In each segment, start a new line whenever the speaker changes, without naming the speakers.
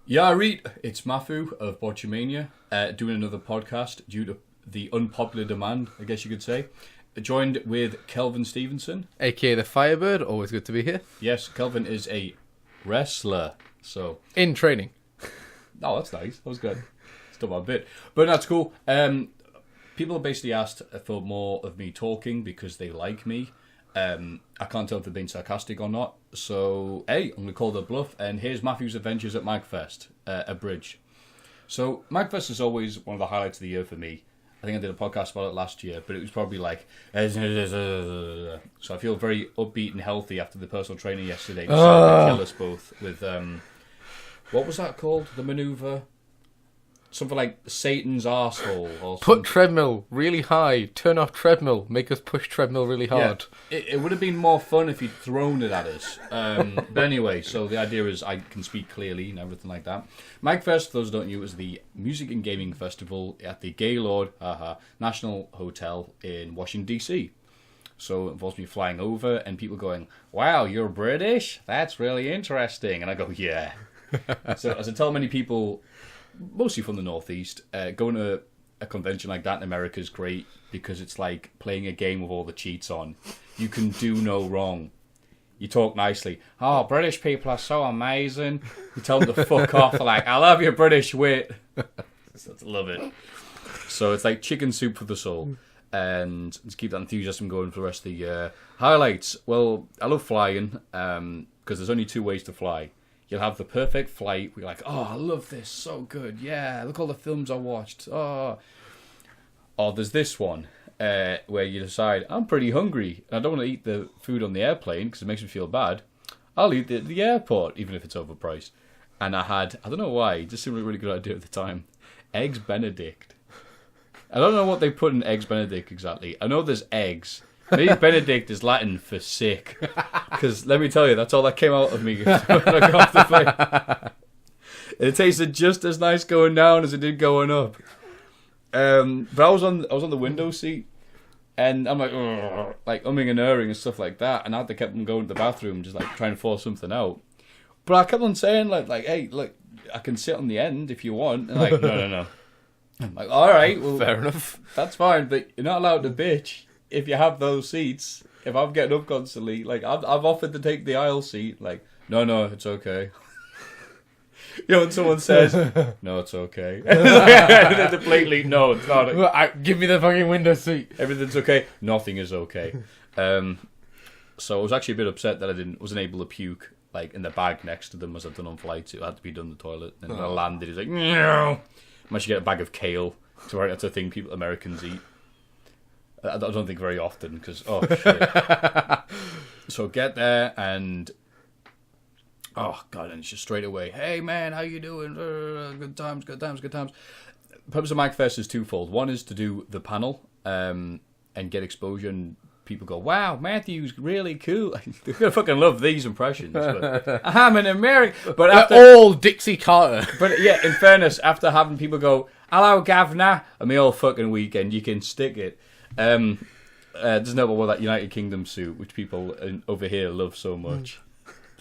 Yeah, Reet, it's Maffew of Botchamania, doing another podcast due to the unpopular demand, I guess you could say. Joined with Kelvin Stevenson.
AKA the Firebird, always good to be here.
Yes, Kelvin is a wrestler, so...
In training.
Oh, that's nice. That was good. Still my bit. But that's cool. People have basically asked for more of me talking because they like me. I can't tell if they're being sarcastic or not. So, hey, I'm going to call the bluff. And here's Maffew's adventures at MAGFest, abridged. So, MAGFest is always one of the highlights of the year for me. I think I did a podcast about it last year, but it was probably like... So I feel very upbeat and healthy after the personal trainer yesterday decided to kill us both with... what was that called? The maneuver? Something like Satan's arsehole. Or
Put treadmill really high, turn off treadmill, make us push treadmill really hard.
Yeah, it would have been more fun if he'd thrown it at us. But anyway, so the idea is I can speak clearly and everything like that. MAGFest, for those who don't know, is the music and gaming festival at the Gaylord National Hotel in Washington, D.C. So it involves me flying over and people going, wow, you're British? That's really interesting. And I go, yeah. So as I tell many people... mostly from the Northeast, going to a convention like that in America is great because it's like playing a game with all the cheats on. You can do no wrong. You talk nicely. Oh, British people are so amazing. You tell them to fuck off. They're like, I love your British wit. Love it. So it's like chicken soup for the soul. And to keep that enthusiasm going for the rest of the year. Highlights. Well, I love flying because there's only two ways to fly. You'll have the perfect flight where you're like, oh, I love this, so good, yeah, look all the films I watched, oh. Or there's this one where you decide, I'm pretty hungry, and I don't want to eat the food on the airplane because it makes me feel bad. I'll eat it at the airport, even if it's overpriced. And I don't know why, it just seemed like a really good idea at the time, Eggs Benedict. I don't know what they put in Eggs Benedict exactly. I know there's eggs. Maybe Benedict is Latin for sick. Because let me tell you, that's all that came out of me when I got off the plane. It tasted just as nice going down as it did going up. But I was on the window seat, and I'm like umming and erring and stuff like that, and I had to keep on going to the bathroom, just like trying to force something out. But I kept on saying like, hey, look, I can sit on the end if you want. And like, no. I'm like, all right, well,
fair enough.
That's fine, but you're not allowed to bitch. If you have those seats, if I'm getting up constantly, like I've offered to take the aisle seat, like no, it's okay. You know, when someone says no, it's okay, they're blatantly no, it's not.
Give me the fucking window seat.
Everything's okay. Nothing is okay. So I was actually a bit upset that I wasn't able to puke like in the bag next to them as I've done on flights. It had to be done in the toilet, and when I landed, he's like, no. I should get a bag of kale. So that's a thing Americans eat. I don't think very often because shit. So get there and and it's just straight away, hey man, how you doing? Good times. The purpose of MAGFest is twofold. One is to do the panel and get exposure, and people go, wow, Matthew's really cool. They're gonna fucking love these impressions. But I'm an American. But
they're all Dixie Carter.
But yeah, in fairness, after having people go, hello governor, and me all fucking weekend, you can stick it. Doesn't ever wear that United Kingdom suit, which people over here love so much.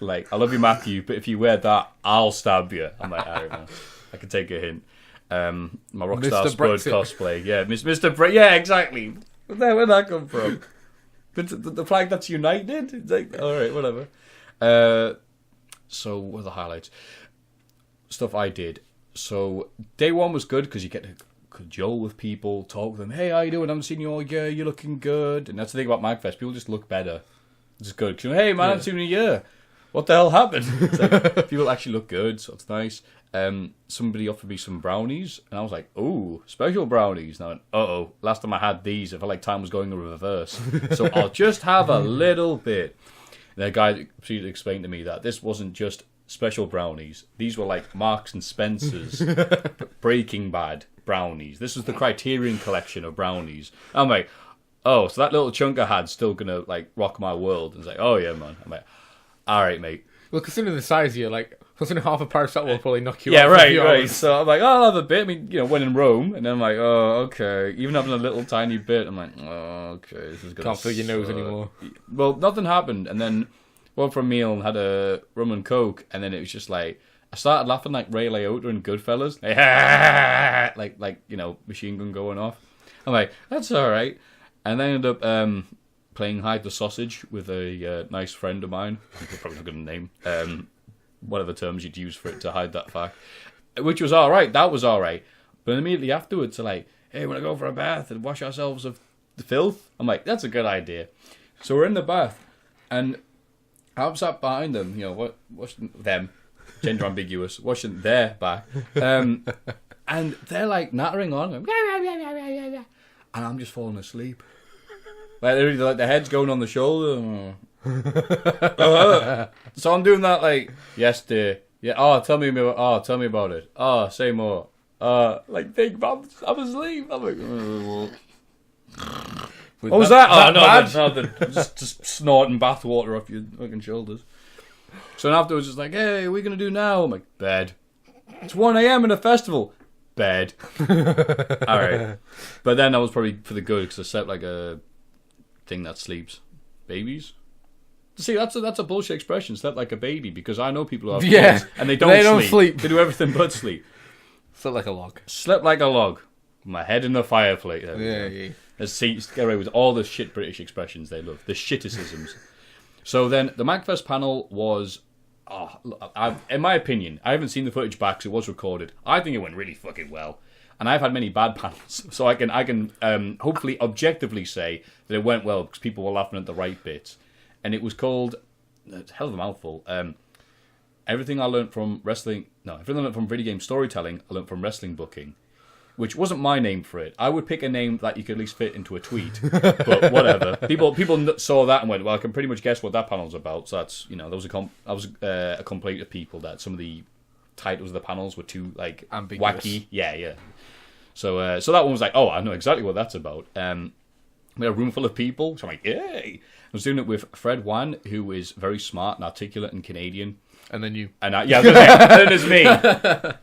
Like, I love you, Maffew, but if you wear that, I'll stab you. I'm like, I don't know. I can take a hint. My Rockstar Spud cosplay. Yeah, Mr. Yeah, exactly. Where'd that come from? The flag that's united? It's like, alright, whatever. So, what are the highlights? Stuff I did. So, day one was good because you get to cajole with people, talk to them. Hey, how you doing? I haven't seen you all year. You're looking good. And that's the thing about MAGFest. People just look better. It's good. Hey, man, I haven't seen you in a year. What the hell happened? It's like, people actually look good, so it's nice. Somebody offered me some brownies, and I was like, ooh, special brownies. And I went, last time I had these, I felt like time was going in reverse. So I'll just have a little bit. And the guy proceeded to explain to me that this wasn't just special brownies. These were like Marks and Spencer's Breaking Bad brownies. This was the Criterion collection of brownies. I'm like, so that little chunk I had's still gonna like rock my world. And it's like, oh yeah, man. I'm like, all right, mate.
Well, considering the size here, like, considering half a parasol will probably knock you out.
Yeah, right. So I'm like, I'll have a bit. I mean, when in Rome, and then I'm like, okay. Even having a little tiny bit, I'm like, okay, this is gonna.
Can't feel your nose anymore.
Well, nothing happened, and then went for a meal and had a rum and coke, and then it was just like, I started laughing like Ray Liotta and Goodfellas. Like machine gun going off. I'm like, that's all right. And I ended up playing hide the sausage with a nice friend of mine. I'm probably not going to name whatever terms you'd use for it to hide that fact. Which was all right. That was all right. But immediately afterwards, they're like, hey, want to go for a bath and wash ourselves of the filth? I'm like, that's a good idea. So we're in the bath, and I'm sat behind them, washing them, gender ambiguous, washing their back. And they're like nattering on, going, and I'm just falling asleep. Like, their head's going on the shoulder. So I'm doing that, like, yes, dear. Yeah, tell me about it. Oh, say more. Think about I'm asleep. I'm like, what was that? Oh, nothing. Just snorting bathwater off your fucking shoulders. So then afterwards, it's like, hey, what are we going to do now? I'm like, bed. It's 1 a.m. in a festival. Bed. All right. But then that was probably for the good, because I slept like a thing that sleeps. Babies? See, that's a bullshit expression, slept like a baby, because I know people who have kids, and they don't sleep. They do everything but sleep.
Slept like a log.
Slept like a log. My head in the fireplace.
Yeah.
Get away with all the shit British expressions they love. The shitticisms. So then, the MAGFest panel was... in my opinion, I haven't seen the footage back, so it was recorded. I think it went really fucking well. And I've had many bad panels, so I can hopefully objectively say that it went well, because people were laughing at the right bits. And it was called... It's a hell of a mouthful. Everything I learned from wrestling... No, everything I learned from video game storytelling, I learned from wrestling booking. Which wasn't my name for it. I would pick a name that you could at least fit into a tweet. But whatever. People saw that and went, well, I can pretty much guess what that panel's about. So that's, that was a complaint of people that some of the titles of the panels were too, like, ambiguous. Wacky. Yeah. So that one was like, oh, I know exactly what that's about. We had a room full of people. So I'm like, yay! I was doing it with Fred Wan, who is very smart and articulate and Canadian.
And then you.
And then there's me.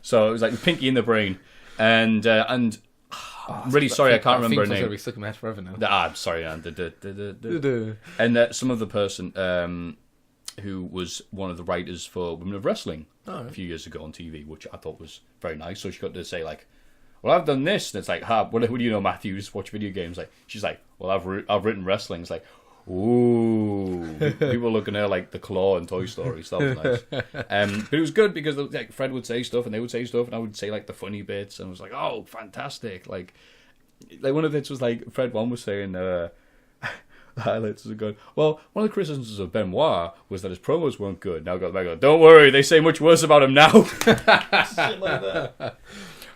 So it was like pinky in the brain. And I'm really sorry, I can't remember her name.
Going to be stuck in my head forever now.
I'm sorry, and some other person who was one of the writers for Women of Wrestling a few years ago on TV, which I thought was very nice. So she got to say, like, well, I've done this, and it's like, what do you know, Maffew? You just watch video games. Like, she's like, well, I've written wrestling. It's like, ooh, people looking at her like the Claw in Toy Story. So that was nice. But it was good because like Fred would say stuff and they would say stuff and I would say like the funny bits and I was like, oh, fantastic! Like one of the bits was like Fred One was saying. The highlights are good. Well, one of the criticisms of Benoit was that his promos weren't good. Now I go, don't worry, they say much worse about him now. Shit like that.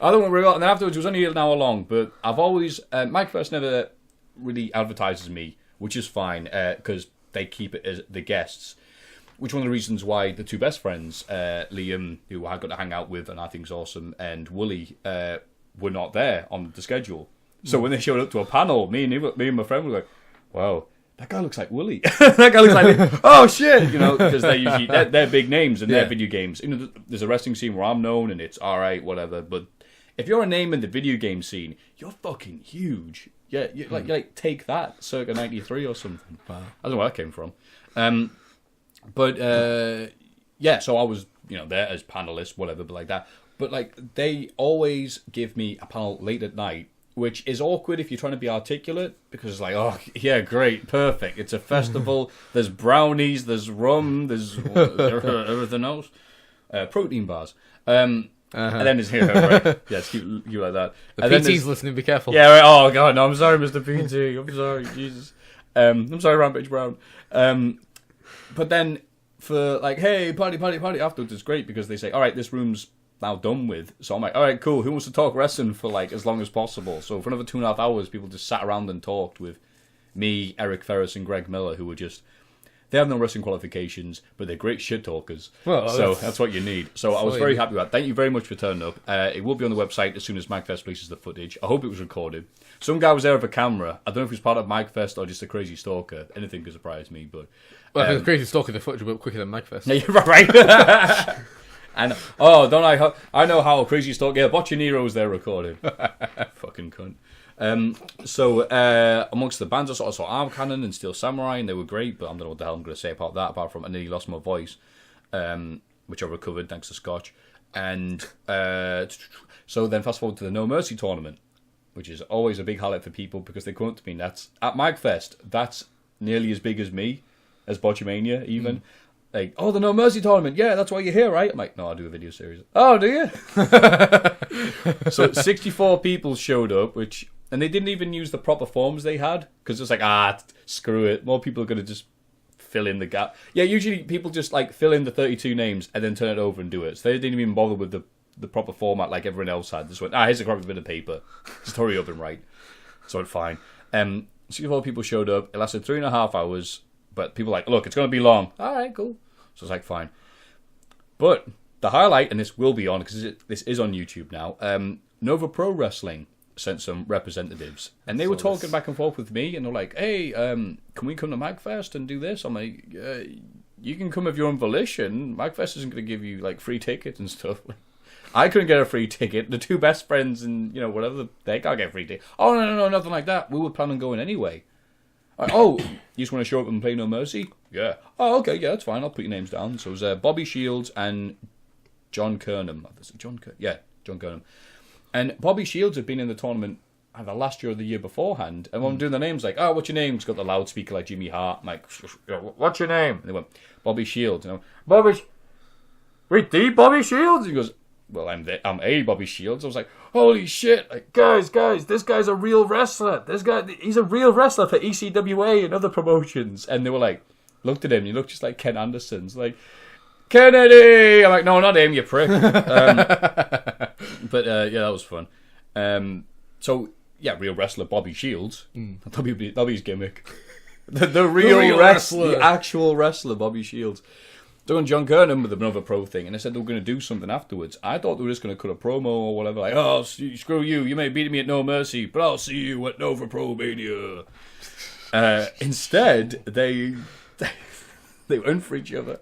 I don't worry about it. And then afterwards, it was only an hour long, but I've always MAGFest never really advertises me, which is fine because they keep it as the guests. Which one of the reasons why the two best friends, Liam, who I got to hang out with and I think is awesome, and Wooly, were not there on the schedule. So when they showed up to a panel, me and my friend were like, wow, that guy looks like Wooly. That guy looks like, oh shit, because they're big names in their video games. There's a wrestling scene where I'm known and it's all right, whatever. But if you're a name in the video game scene, you're fucking huge. Yeah, like take that, circa '93 or something. Wow. I don't know where that came from. So I was there as panelist, whatever, but like that. But like they always give me a panel late at night, which is awkward if you're trying to be articulate, because it's like, oh, yeah, great, perfect. It's a festival. There's brownies, there's rum, there's everything else. Protein bars. And then there's right? Yeah, keep like that.
The PT's listening, be careful.
Yeah, right. Oh, God, no, I'm sorry, Mr. PT. I'm sorry, Jesus. I'm sorry, Rampage Brown. But then for like, hey, party afterwards, it's great because they say, all right, this room's now done with. So I'm like, all right, cool. Who wants to talk wrestling for like as long as possible? So for another 2.5 hours, people just sat around and talked with me, Eric Ferris, and Greg Miller, who were just, they have no wrestling qualifications, but they're great shit talkers. Well, so that's what you need. So I was very happy with that. Thank you very much for turning up. It will be on the website as soon as MAGFest releases the footage. I hope it was recorded. Some guy was there with a camera. I don't know if he was part of MAGFest or just a crazy stalker. Anything could surprise me, but...
Well, if it was a crazy stalker, the footage would be quicker than MAGFest.
Yeah, you're right. And I know how a crazy stalker... Yeah, Boccinero was there recording. Fucking cunt. Amongst the bands, I saw Arm Cannon and Steel Samurai, and they were great, but I don't know what the hell I'm going to say about that, apart from I nearly lost my voice, which I recovered thanks to Scotch. And so then fast forward to the No Mercy tournament, which is always a big highlight for people because they come up to me. And that's at MAGFest. That's nearly as big as me, as Botchamania even. Like, oh, the No Mercy tournament. Yeah, that's why you're here, right? I'm like, no, I do a video series. Oh, do you? So 64 people showed up, and they didn't even use the proper forms they had because it's like, screw it. More people are going to just fill in the gap. Yeah, usually people just like fill in the 32 names and then turn it over and do it. So they didn't even bother with the proper format like everyone else had. Just went, here's a copy bit of paper. Just hurry up and write. So it's fine. 64 people showed up. It lasted 3.5 hours. But people were like, look, it's going to be long. All right, cool. So it's like, fine. But the highlight, and this will be on, because this is on YouTube now, Nova Pro Wrestling sent some representatives. And they were talking back and forth with me, and they're like, hey, can we come to MAGFest and do this? I'm like, you can come of your own volition. MAGFest isn't going to give you, like, free tickets and stuff. I couldn't get a free ticket. The two best friends and, whatever, they can't get a free ticket. Oh, no, nothing like that. We were planning on going anyway. Oh, you just want to show up and play No Mercy? Yeah. Oh, okay, yeah, that's fine. I'll put your names down. So it was Bobby Shields and John Kernam. John Kernam. And Bobby Shields had been in the tournament either last year or the year beforehand. And when I'm doing the names, like, what's your name? He's got the loudspeaker like Jimmy Hart. I'm like, what's your name? And they went, Bobby Shields. And wait, the Bobby Shields? He goes, well, I'm a Bobby Shields. I was like, holy shit, like, guys, this guy's a real wrestler. He's a real wrestler for ECWA and other promotions. And they were like, looked at him, and he looked just like Ken Anderson's, like, Kennedy! I'm like, no, not him, you prick. But yeah, that was fun. So, yeah, real wrestler Bobby Shields. That'll be his gimmick. the real wrestler. The actual wrestler Bobby Shields. Doing John Kernam with another pro thing, and they said they were going to do something afterwards. I thought they were just going to cut a promo or whatever, like, oh, screw you, you may beat me at No Mercy, but I'll see you at Nova Pro Mania. Instead, they went for each other,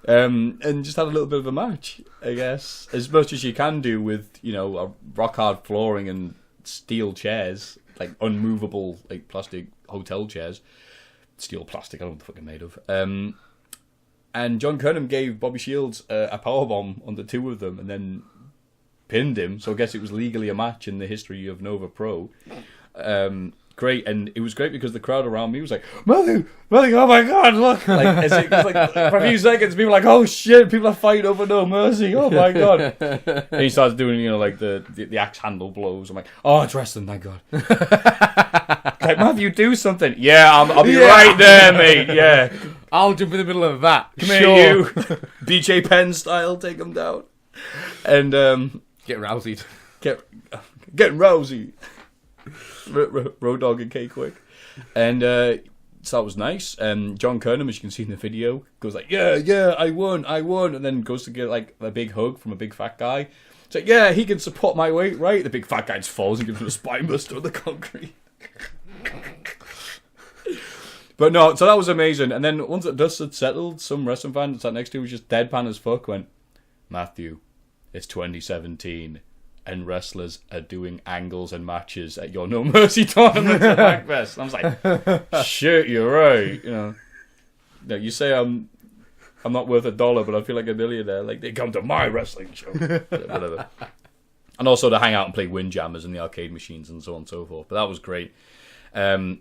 and just had a little bit of a match, I guess, as much as you can do with, a rock hard flooring and steel chairs, like unmovable, like plastic hotel chairs, steel plastic, I don't know what the fuck they're made of. And John Kernam gave Bobby Shields a powerbomb on the two of them and then pinned him. So I guess it was legally a match in the history of Nova Pro. Great. And it was great because the crowd around me was like, Maffew, oh my God, look. Like, for a few seconds, people were like, oh shit, people are fighting over No Mercy. Oh my God. And he starts doing, like the axe handle blows. I'm like, oh, it's wrestling, thank God. Like, Maffew, do something. Yeah, I'll be right there, mate. Yeah.
I'll jump in the middle of that.
Come here, you. BJ Penn style, take him down. And
get roused.
Getting rousy. Road Dogg and K-Quick. And so that was nice. John Kernam, as you can see in the video, goes like, yeah, I won. And then goes to get like a big hug from a big fat guy. It's like, yeah, he can support my weight, right? The big fat guy just falls and gives him a spine buster on the concrete. But no, so that was amazing. And then once the dust had settled, some wrestling fan that sat next to me was just deadpan as fuck, went, Maffew, it's 2017, and wrestlers are doing angles and matches at your No Mercy tournament at MAGFest. I was like, shit, you're right. You say I'm not worth $1, but I feel like a millionaire. Like, they come to my wrestling show. Whatever. And also to hang out and play Windjammers and the arcade machines and so on and so forth. But that was great. I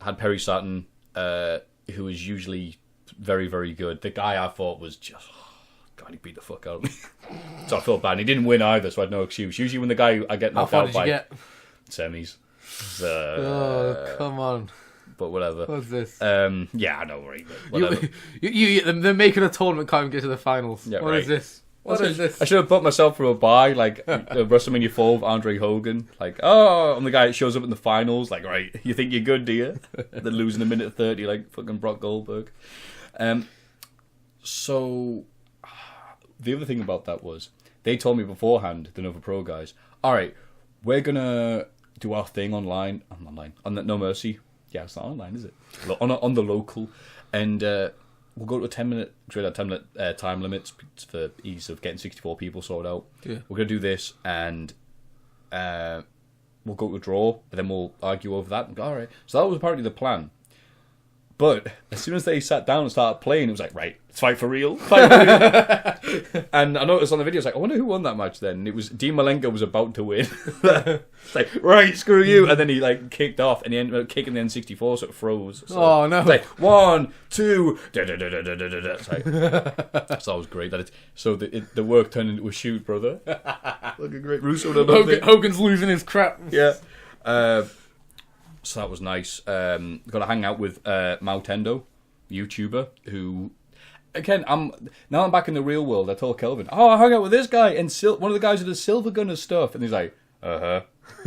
had Perry Saturn, who is usually very, very good. The guy I thought was just, God, he beat the fuck out of me. So I felt bad. And he didn't win either, so I had no excuse. Usually when the guy I get knocked out by semis.
Come on.
But whatever.
What's this?
Yeah, I know, right? Whatever.
They're making a tournament, can't even get to the finals.
Yeah,
what is this? What is this?
I should have put myself through a bye, like WrestleMania 4 with Andre Hogan. Like, I'm the guy that shows up in the finals. Like, right, you think you're good, do you? Then losing a minute 30 like fucking Brock Goldberg. So, the other thing about that was, they told me beforehand, the Nova Pro guys, alright, we're gonna do our thing on the No Mercy. Yeah, it's not online, is it? On the local. And, we'll go to a 10-minute time limits for ease of getting 64 people sorted out.
Yeah.
We're going to do this, and we'll go to a draw, and then we'll argue over that. And go, all right. So that was apparently the plan. But as soon as they sat down and started playing, it was like, right, let's fight for real. Fight for real. And I noticed on the video, it's like, I wonder who won that match then. And it was Dean Malenko was about to win. It's like, right, screw you. And then he like kicked off and he ended up kicking the N64 so it froze. So
Oh, no.
It's like, 1, 2, It's like, so that was great. So the work turned into a shoot, brother. Looking great. Russo done it.
Hogan's losing his crap.
Yeah. So that was nice. Got to hang out with Mao Tendo, YouTuber, who, again, I'm back in the real world. I told Kelvin, I hung out with this guy and one of the guys who does Silver Gunner stuff, and he's like,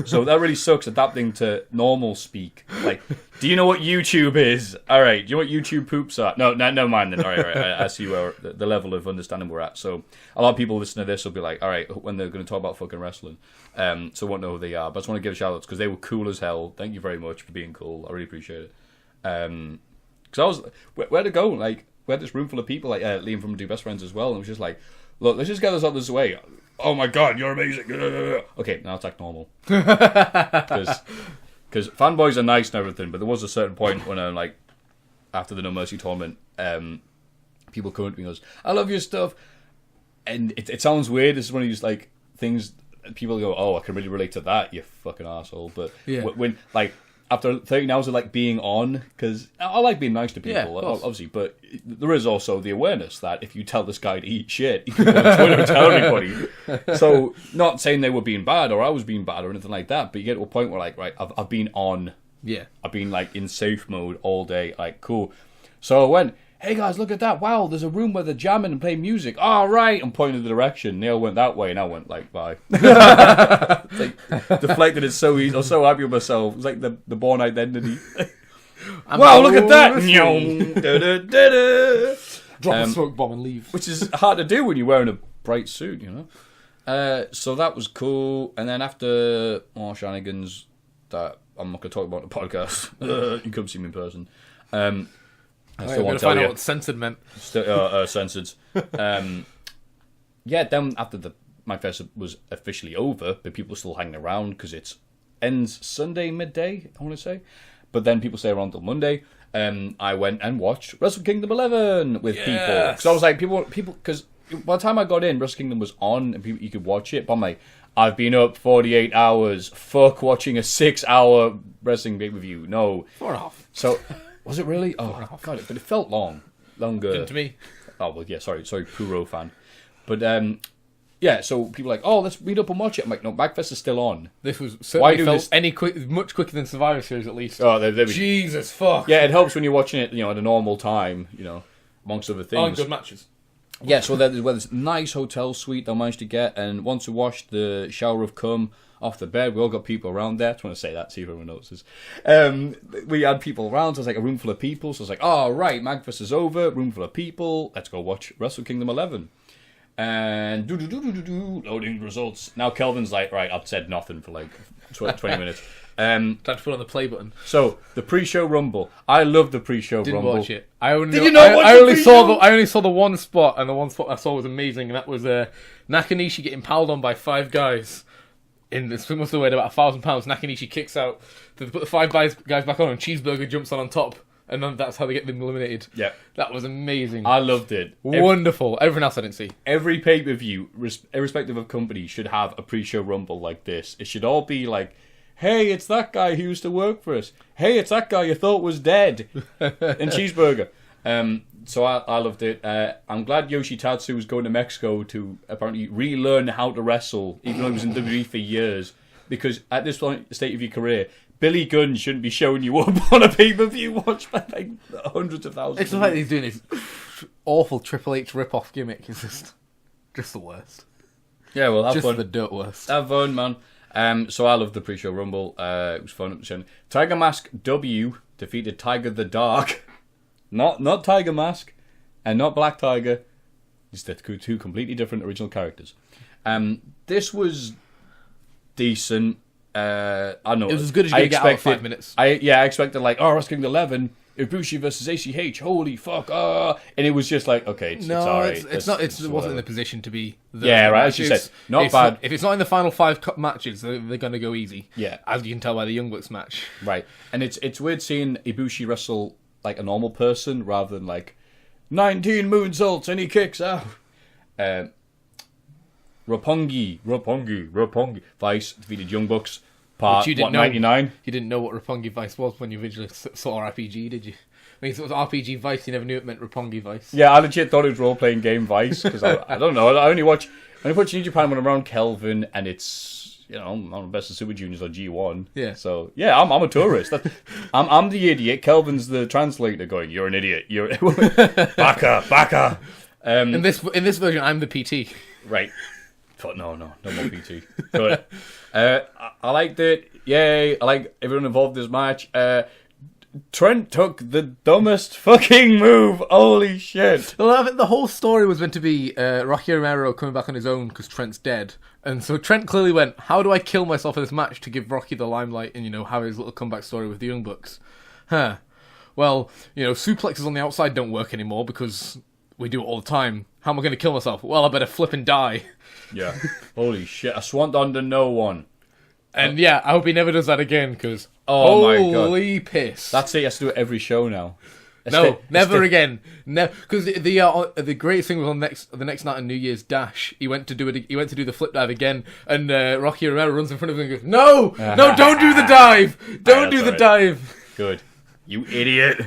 So that really sucks adapting to normal speak. Like, do you know what YouTube is? All right, do you know what YouTube poops are? No, never mind then. All right. I see where the level of understanding we're at. So a lot of people listening to this will be like, all right, when they're going to talk about fucking wrestling. So won't know who they are. But I just want to give shout outs because they were cool as hell. Thank you very much for being cool. I really appreciate it. Because I was, where to go? Like, we had this room full of people, like Liam from Do Best Friends as well, and it was just like, look, let's just get this out this way. Oh my god, you're amazing. Okay, now it's act normal. Because fanboys are nice and everything, but there was a certain point when I'm like, after the No Mercy tournament, people come up to me and goes, I love your stuff. And it sounds weird. This is one of these like things people go, oh, I can really relate to that, you fucking asshole. But
yeah.
when like after 13 hours of like being on, because I like being nice to people, obviously, but there is also the awareness that if you tell this guy to eat shit, he can go on Twitter and tell everybody. So, not saying they were being bad or I was being bad or anything like that, but you get to a point where like, right, I've been on, I've been like in safe mode all day, like cool. So I went, hey guys, look at that! Wow, there's a room where they're jamming and playing music. All right, I'm pointing the direction. Neil went that way, and I went like, bye. Like, deflected it so easy. I was so happy with myself. It was like the Bourne Identity. Wow, look at that!
Drop a smoke bomb and leave.
Which is hard to do when you're wearing a bright suit, you know. So that was cool. And then after more shenanigans that I'm not going to talk about in the podcast, you come see me in person. I still want to
find out what censored meant.
Censored. Yeah, then after the MAGFest was officially over, but people were still hanging around because it ends Sunday midday, I want to say. But then people stay around till Monday. I went and watched Wrestle Kingdom 11 with people. Because I was like, people, because by the time I got in, Wrestle Kingdom was on and you could watch it. But I'm like, I've been up 48 hours. Fuck watching a 6-hour wrestling pay-per-view. No.
4.5.
So... Was it really? Oh, God, but it felt longer.
Didn't to me.
Oh, well, yeah, sorry, Puro fan. But, yeah, so people are like, oh, let's read up and watch it. I'm like, no, MAGFest is still on.
This was certainly much quicker than Survivor Series, at least.
Oh, there we
Jesus, fuck.
Yeah, it helps when you're watching it, you know, at a normal time, you know, amongst other things.
Oh, and good matches.
Yeah, so there's this nice hotel suite I managed to get, and once we washed the shower of cum off the bed, we all got people around there. I just want to say that, see if everyone notices. We had people around, so it was like a room full of people. So I was like, oh, right, MAGFest is over, room full of people, let's go watch Wrestle Kingdom 11. And loading results. Now Kelvin's like, right, I've said nothing for like 20 minutes.
Tried to put on the play button.
So the pre-show rumble. I love the pre-show
Didn't
rumble.
watch it. I only saw the one spot, and the one spot I saw was amazing, and that was Nakanishi getting piled on by 5 guys. This must have weighed about 1,000 pounds. Nakanishi kicks out. They put the 5 guys back on, and Cheeseburger jumps on top, and then that's how they get them eliminated.
Yeah, that
was amazing.
I loved it.
Wonderful. Everything else I didn't see.
Every pay-per-view, irrespective of company, should have a pre-show rumble like this. It should all be like, hey, it's that guy who used to work for us. Hey, it's that guy you thought was dead. And Cheeseburger. So I loved it. I'm glad Yoshitatsu was going to Mexico to apparently relearn how to wrestle, even though he was in WWE for years. Because at this point, state of your career, Billy Gunn shouldn't be showing you up on a pay-per-view watched by like hundreds of thousands.
It's like he's doing his awful Triple H rip-off gimmick. It's just the worst.
Yeah, well, have
just
fun.
The dirt worst.
Have fun, man. So I loved the pre-show rumble. It was fun. Tiger Mask W defeated Tiger the Dark. Not Tiger Mask, and not Black Tiger. It's the 2 completely different original characters. This was decent. I know
it was as good as you could get out of 5 minutes.
I expected like, oh, Wrestling 11, Ibushi versus ACH. Holy fuck! And it was just like, okay, it's alright.
It wasn't in the position to be.
Right. As you said, not bad.
If it's not in the final 5 matches, they're going to go easy.
Yeah,
as you can tell by the Young Bucks match.
Right, and it's weird seeing Ibushi wrestle like a normal person rather than like 19 moonsaults and he kicks out. Roppongi Vice defeated Young Bucks. Part 99.
You didn't know what Roppongi Vice was when you originally saw RPG, did you? I mean, if it was RPG Vice, you never knew it meant Roppongi Vice.
Yeah, I legit thought it was role-playing game Vice, because I don't know, I only watch New Japan when I'm around Kelvin, and it's, I'm the best of Super Juniors or G1.
Yeah.
So, yeah, I'm a tourist. I'm the idiot. Kelvin's the translator going, you're an idiot. You're Baka.
In this version, I'm the PT.
Right. No more PT. Good. I liked it. Yay. I like everyone involved in this match. Trent took the dumbest fucking move. Holy shit.
Well, I think the whole story was meant to be Rocky Romero coming back on his own because Trent's dead. And so Trent clearly went, how do I kill myself in this match to give Rocky the limelight and, have his little comeback story with the Young Bucks? Well, suplexes on the outside don't work anymore because we do it all the time. How am I going to kill myself? Well, I better flip and die.
Yeah. Holy shit. I swanton to no one.
And I hope he never does that again because
my god.
Holy piss.
That's it. He has to do it every show now.
Never again. Because the greatest thing was on the next night on New Year's Dash. He went to do it. He went to do the flip dive again, and Rocky Romero runs in front of him and goes, "No, don't do the dive! Don't do the dive!"
Good, you idiot.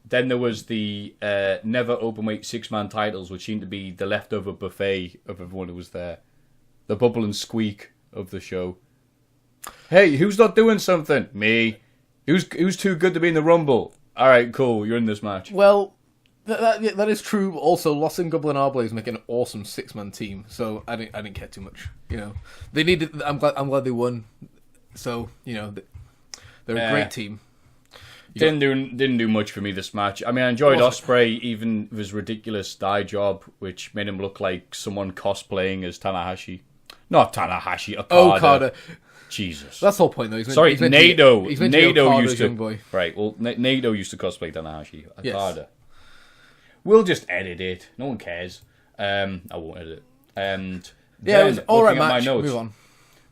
Then there was the never openweight 6-man titles, which seemed to be the leftover buffet of everyone who was there. The bubble and squeak of the show. Hey, who's not doing something? Me. Who's too good to be in the Rumble? All right, cool. You're in this match.
Well, that is true. Also, Los Ingobernables make an awesome 6-man team, so I didn't care too much. They needed. I'm glad they won. So they're a great team.
Didn't do much for me this match. I mean, I enjoyed Ospreay, even with his ridiculous dye job, which made him look like someone cosplaying as Tanahashi. Not Tanahashi, Okada. Jesus.
That's the whole point, though.
Naito.
Naito
used to.
Young boy.
Right, well, Naito used to cosplay Tanahashi. Okada.
Yes.
We'll just edit it. No one cares. I won't edit it. And
it was alright match. Move on.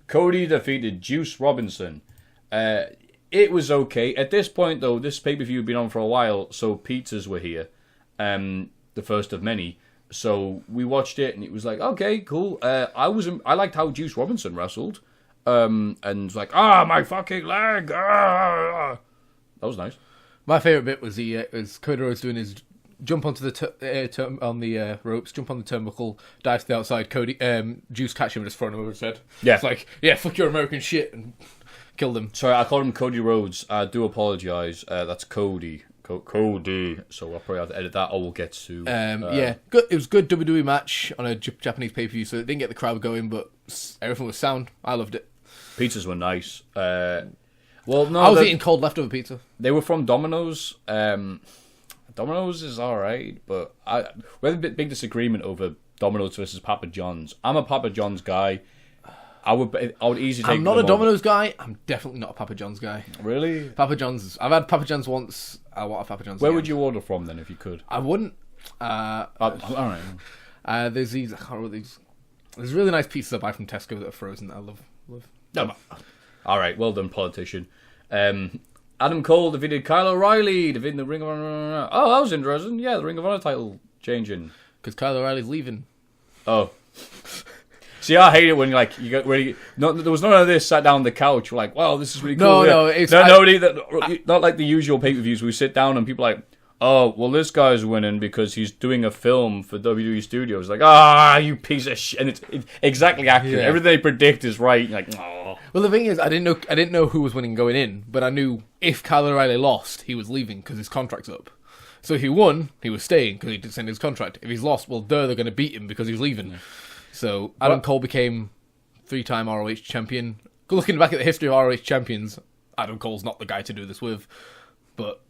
Cody defeated Juice Robinson. It was okay. At this point, though, this pay-per-view had been on for a while, so pizzas were here. The first of many. So we watched it, and it was like, okay, cool. I liked how Juice Robinson wrestled. And was like, my fucking leg. That was nice.
My favourite bit was Cody Rhodes doing his jump onto the ropes, jump on the turnbuckle, dive to the outside. Juice catch him and just throw him over his head.
Yeah.
It's like, fuck your American shit, and killed him.
Sorry, I called him Cody Rhodes. I do apologise. That's Cody. Cody. So I'll probably have to edit that, or we'll get to...
Good. It was a good WWE match on a Japanese pay-per-view, so it didn't get the crowd going, but everything was sound. I loved it.
Pizzas were nice.
I was eating cold leftover pizza.
They were from Domino's. Domino's is alright, but we had a big disagreement over Domino's versus Papa John's. I'm a Papa John's guy. I would easily take...
I'm not a Domino's guy. I'm definitely not a Papa John's guy.
Really?
Papa John's... I've had Papa John's once. I want a Papa John's
Where
again.
would you order from, then, if you could?
I wouldn't.
Alright.
There's these... I can't remember these... There's really nice pizzas I buy from Tesco that are frozen that I love.
Alright, well done, politician. Adam Cole defeated Kyle O'Reilly, defeating the Ring of Honor... Oh, that was interesting. Yeah, the Ring of Honor title changing.
Because Kyle O'Reilly's leaving.
Oh. See, I hate it when there was none of this sat down on the couch. We're like, wow, this is really cool. Not like the usual pay-per-views where we sit down and people are like, oh, well, this guy's winning because he's doing a film for WWE Studios. Like, you piece of shit. And it's exactly accurate.
Yeah.
Everything they predict is right. You're like, oh.
Well, the thing is, I didn't know who was winning going in, but I knew if Kyle O'Reilly lost, he was leaving because his contract's up. So if he won, he was staying because he did send his contract. If he's lost, well, they're going to beat him because he's leaving. Yeah. So Adam Cole became 3-time ROH champion. Looking back at the history of ROH champions, Adam Cole's not the guy to do this with. But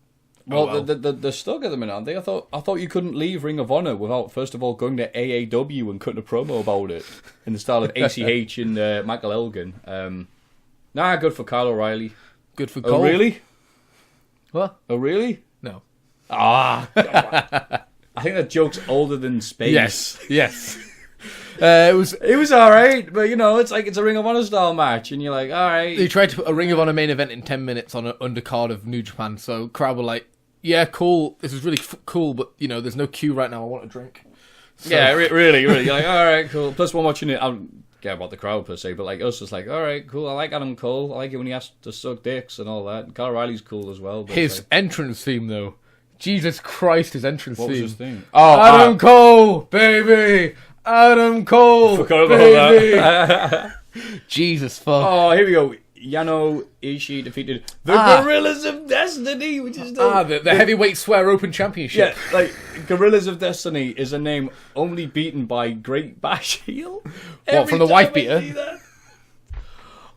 they're stuck at the minute, aren't they? I thought you couldn't leave Ring of Honor without first of all going to AAW and cutting a promo about it in the style of ACH and Michael Elgin. Good for Kyle O'Reilly.
Good for Cole.
Oh really?
What?
Oh really?
No.
I think that joke's older than space.
Yes. It was
all right, but it's like it's a Ring of Honor style match, and you're like, all right.
They tried to put a Ring of Honor main event in 10 minutes on an undercard of New Japan, so crowd were like, yeah, cool, this is really cool, but there's no queue right now, I want a drink. So.
Yeah, really. You're like, all right, cool. Plus, we're watching it. I don't care about the crowd per se, but like us, it's like, all right, cool. I like Adam Cole. I like it when he has to suck dicks and all that. Kyle Riley's cool as well. But
his entrance theme, though. Jesus Christ, his entrance theme.
What was his theme?
Oh, Adam Cole, baby. Adam Cole,
Forgot
baby.
about that.
Jesus fuck.
Oh, here we go. Yano Ishii defeated the Gorillas of Destiny, which is
the heavyweight swear open championship.
Yeah, like Gorillas of Destiny is a name only beaten by Great Bash Heel.
What, from the wife beater?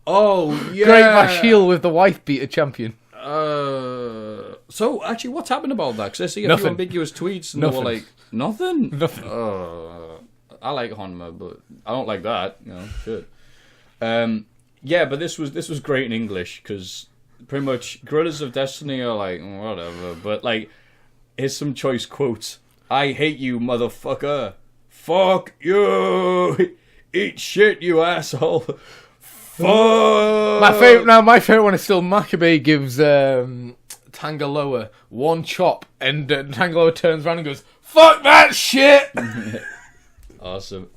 Oh yeah,
Great Bash Heel with the wife beater champion.
So actually, what's happened about that? Because I see a few ambiguous tweets, and they were like, nothing. I like Honma, but I don't like that. Shit. Yeah, but this was great in English because pretty much Gorillas of Destiny are like whatever, but like here's some choice quotes. I hate you, motherfucker. Fuck you. Eat shit, you asshole. Fuck.
My favorite one is still Maccabee gives Tangaloa one chop, and Tangaloa turns around and goes, "Fuck that shit."
Awesome.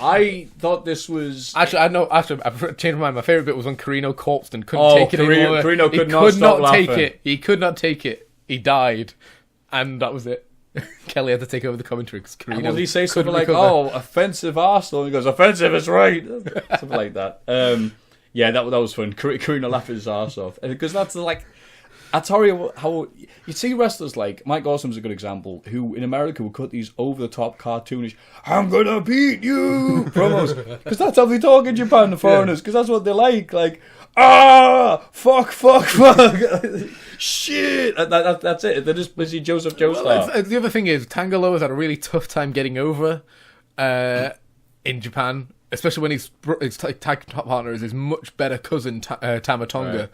I thought this was
I changed my mind. My favorite bit was when Carino corpsed and couldn't take it anymore.
Carino could not stop laughing.
Take it. He could not take it. He died, and that was it. Kelly had to take over the commentary because Carino.
What did he say? Something like, "Oh, offensive Arsenal." He goes, "Offensive is right." Something like that. Yeah, that was fun. Carino laughed his ass off because that's like. I tell you how you see wrestlers like Mike Awesome's a good example, who in America will cut these over the top cartoonish "I'm gonna beat you" promos because that's how they talk in Japan, the foreigners, because that's what they like fuck shit. That's it. They're just busy Joseph Joe style.
The other thing is Tangaloa's had a really tough time getting over in Japan, especially when his tag partner is his much better cousin Tama Tonga. Right.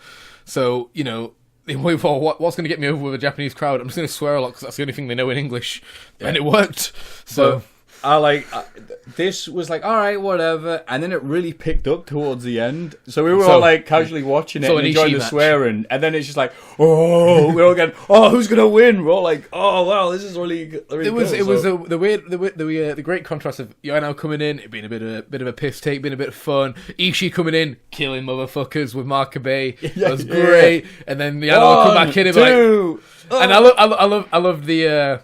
So what's going to get me over with a Japanese crowd? I'm just going to swear a lot because that's the only thing they know in English, and it worked. So
this was like, all right, whatever, and then it really picked up towards the end. So we were all like casually watching it and enjoying the swearing, and then it's just like, we're all going, who's going to win? We're all like, wow, this is really good. It was
the great contrast of Yano coming in, it being a bit of a piss take, being a bit of fun. Ishii coming in, killing motherfuckers with Maccabee. That was great. Yeah. And then Yano come back in and and I love the.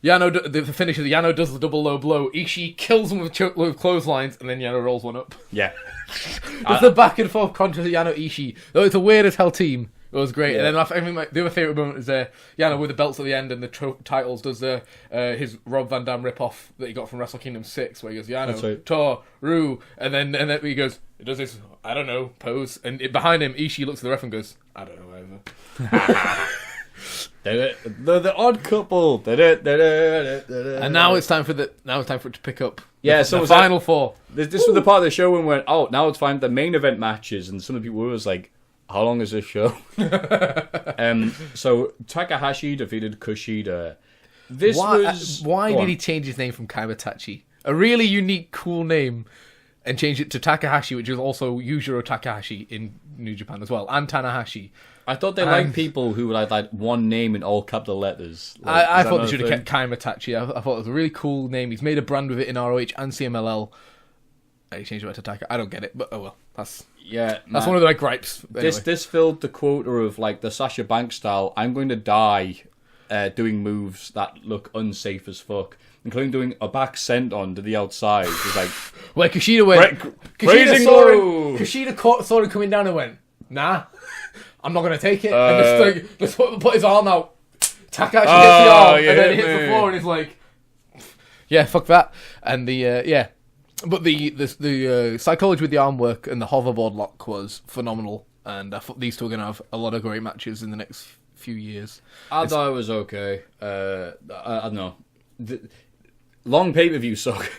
Yano, the finish of the Yano does the double low blow. Ishii kills him with clotheslines, and then Yano rolls one up.
Yeah.
It's the back and forth contrast of Yano Ishii. Though it's a weird as hell team. It was great. Yeah. And then the other favourite moment is Yano with the belts at the end and the titles does his Rob Van Dam rip-off that he got from Wrestle Kingdom 6, where he goes, Yano, Toru, and then he goes, it does this, I don't know, pose. And behind him, Ishii looks at the ref and goes, I don't know either.
The odd couple.
And now it's time for it to pick up.
Yeah, so
the final four.
This was the part of the show when we went, now it's fine. The main event matches, and some of the people were like, how long is this show? So Takahashi defeated Kushida.
Why did he change his name from Kaibatachi? A really unique, cool name, and change it to Takahashi, which is also Yujiro Takahashi in New Japan as well, and Tanahashi.
I thought they liked people who had like one name in all capital letters.
I thought they should have kept Kaimatachi. I thought it was a really cool name. He's made a brand with it in ROH and CMLL. He changed it back to Taka. I don't get it, but oh well. That's one of my gripes. Anyway.
This filled the quota of like the Sasha Banks style. I'm going to die doing moves that look unsafe as fuck, including doing a back sent on to the outside. It's like
well, Kushida went. Kushida saw him coming down and went, nah. I'm not going to take it. And just put his arm out. Takahashi hits the arm, and then he hits the floor, and he's like, yeah, fuck that. And but the psychology with the arm work and the hoverboard lock was phenomenal. And I thought these two are going to have a lot of great matches in the next few years.
I thought it was okay. I don't know. Long pay-per-view suck.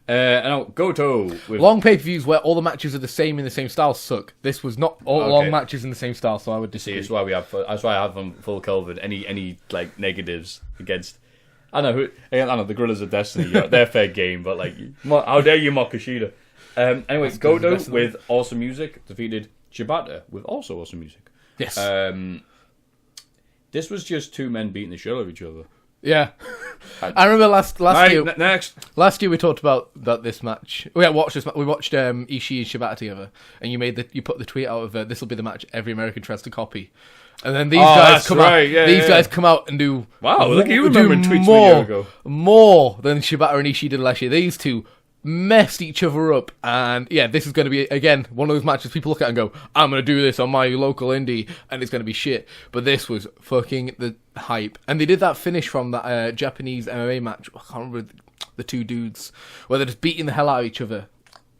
Goto.
Long pay-per-views where all the matches are the same in the same style suck. This was not all long matches in the same style, so I would disagree.
That's why I have on full COVID. Any like negatives against. I know the Gorillas of Destiny. They're fair game, but like, how dare you mock Kushida? Anyway, Goto with awesome music defeated Shibata with also awesome music.
Yes.
This was just two men beating the shit out of each other.
Yeah. I remember last year.
Next.
Last year we talked about this match. We watched this. We watched Ishii and Shibata together, and you put the tweet out of this will be the match every American tries to copy. And then these guys come out. These guys come out and do.
Wow, look, you remember tweets
more,
a year ago.
More than Shibata and Ishii did last year. These two messed each other up, and yeah, this is going to be again one of those matches people look at and go, "I'm going to do this on my local indie," and it's going to be shit. But this was fucking the hype, and they did that finish from that Japanese MMA match. I can't remember the two dudes where they're just beating the hell out of each other.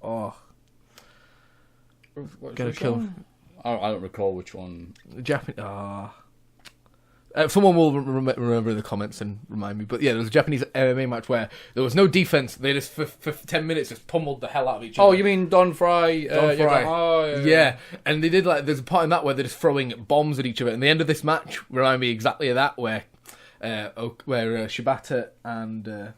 Oh, gonna kill.
I don't recall which one.
Japanese. Someone will remember in the comments and remind me. But yeah, there was a Japanese MMA match where there was no defense. They just, for 10 minutes, just pummeled the hell out of each other.
Oh, you mean Don Fry?
Don Fry.
Oh,
yeah. And they did there's a part in that where they're just throwing bombs at each other. And the end of this match reminded me exactly of that, where Shibata and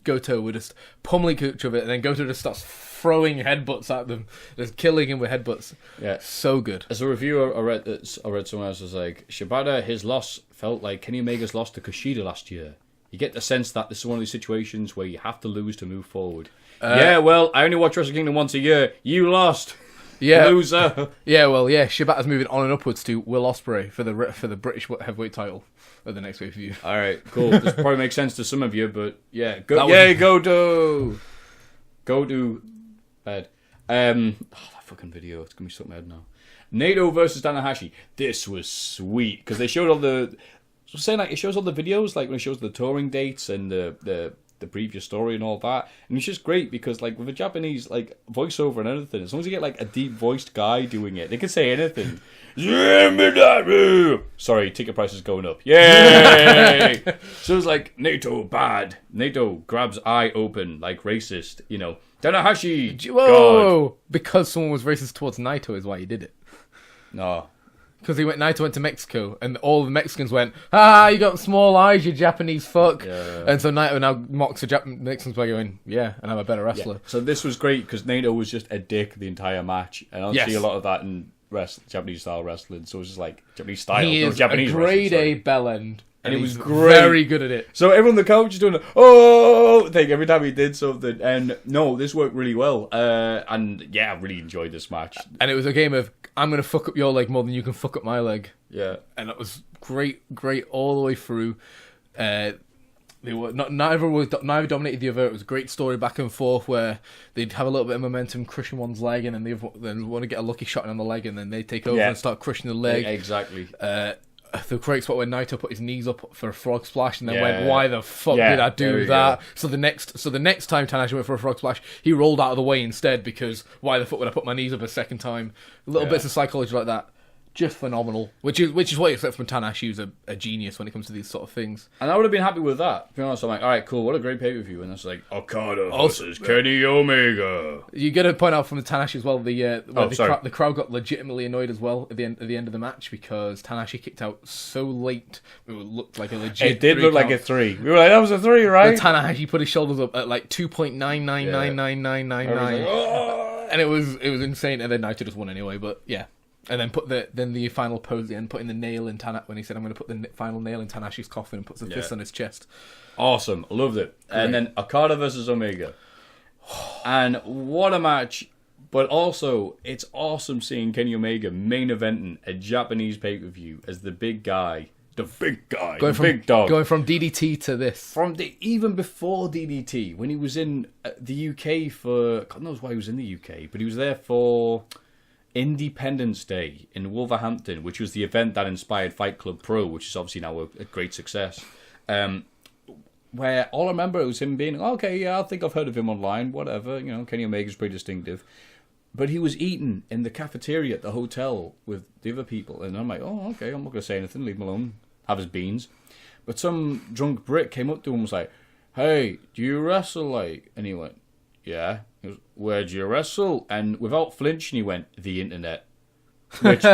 Goto were just pummeling each other, and then Goto just starts throwing headbutts at them, just killing him with headbutts.
Yeah,
so good.
As a reviewer, I read somewhere else was like, Shibata, his loss felt like Kenny Omega's loss to Kushida last year. You get the sense that this is one of these situations where you have to lose to move forward. Yeah, well, I only watch Wrestle Kingdom once a year. You lost.
Yeah,
loser.
Yeah, well, yeah. Shibata's moving on and upwards to Will Ospreay for the British heavyweight title at the next pay-per-view.
All right, cool. This probably makes sense to some of you, but yeah, Goto. Bad. That fucking video. It's gonna be stuck in my head now. Naito versus Tanahashi. This was sweet because they showed all the. So saying like it shows all the videos, like when it shows the touring dates and the previous story and all that, and it's just great because like with a Japanese like voiceover and everything, as long as you get like a deep voiced guy doing it, they can say anything. Sorry, ticket price is going up. Yay! So it's like Naito bad. Naito grabs eye open like racist. You know, Tanahashi.
Whoa!
God.
Because someone was racist towards Naito is why he did it.
No.
Because Naito went to Mexico, and all the Mexicans went, you got small eyes, you Japanese fuck.
Yeah.
And so Naito now mocks the Mexicans by going, yeah, and I'm a better wrestler.
Yeah. So this was great, because Naito was just a dick the entire match. And I don't see a lot of that in Japanese-style wrestling, so it was just like, Japanese style.
He is
Japanese
a grade A bellend.
And it was
great. Very good at it.
So everyone on the couch is doing a thing every time he did something. And no, this worked really well. And yeah, I really enjoyed this match.
And it was a game of, I'm going to fuck up your leg more than you can fuck up my leg.
Yeah.
And it was great all the way through. They were neither dominated the other. It was a great story back and forth where they'd have a little bit of momentum crushing one's leg, and then they want to get a lucky shot on the leg, and then they take over and start crushing the leg.
Yeah, exactly.
The great spot where Naito put his knees up for a frog splash and then went, why the fuck did I do that? Go. So the next time Tanahashi went for a frog splash, he rolled out of the way instead, because why the fuck would I put my knees up a second time? Little bits of psychology like that. Just phenomenal. Which is what you expect from Tanahashi, who's a genius when it comes to these sort of things. And
I would have been happy with that. To be honest, I'm like, alright, cool, what a great pay-per-view. And it's like, Okada versus Kenny Omega.
You got to point out from the Tanahashi as well, the crowd got legitimately annoyed as well at the end of the match, because Tanahashi kicked out so late, it looked like a legit
It did look like a 3. We were like, that was a 3, right?
But Tanahashi put his shoulders up at like 2.999999, and it was insane, and then Naito just won anyway, but yeah. And then the final pose at the end, putting the nail in when he said, I'm going to put the final nail in Tanahashi's coffin, and puts a fist on his chest.
Awesome. Loved it. Great. And then Okada versus Omega. And what a match. But also, it's awesome seeing Kenny Omega main eventing a Japanese pay-per-view as the big guy. The big guy. Big dog.
Going from DDT to this.
Even before DDT, when he was in the UK for... God knows why he was in the UK, but he was there for... Independence Day in Wolverhampton, which was the event that inspired Fight Club Pro, which is obviously now a great success. Where all I remember it was him being, okay, yeah, I think I've heard of him online, whatever, you know, Kenny Omega's pretty distinctive. But he was eating in the cafeteria at the hotel with the other people, and I'm like, oh, okay, I'm not going to say anything, leave him alone, have his beans. But some drunk Brit came up to him and was like, hey, do you wrestle, like? And he went, yeah. He goes, where'd you wrestle? And without flinching, he went, the internet. Which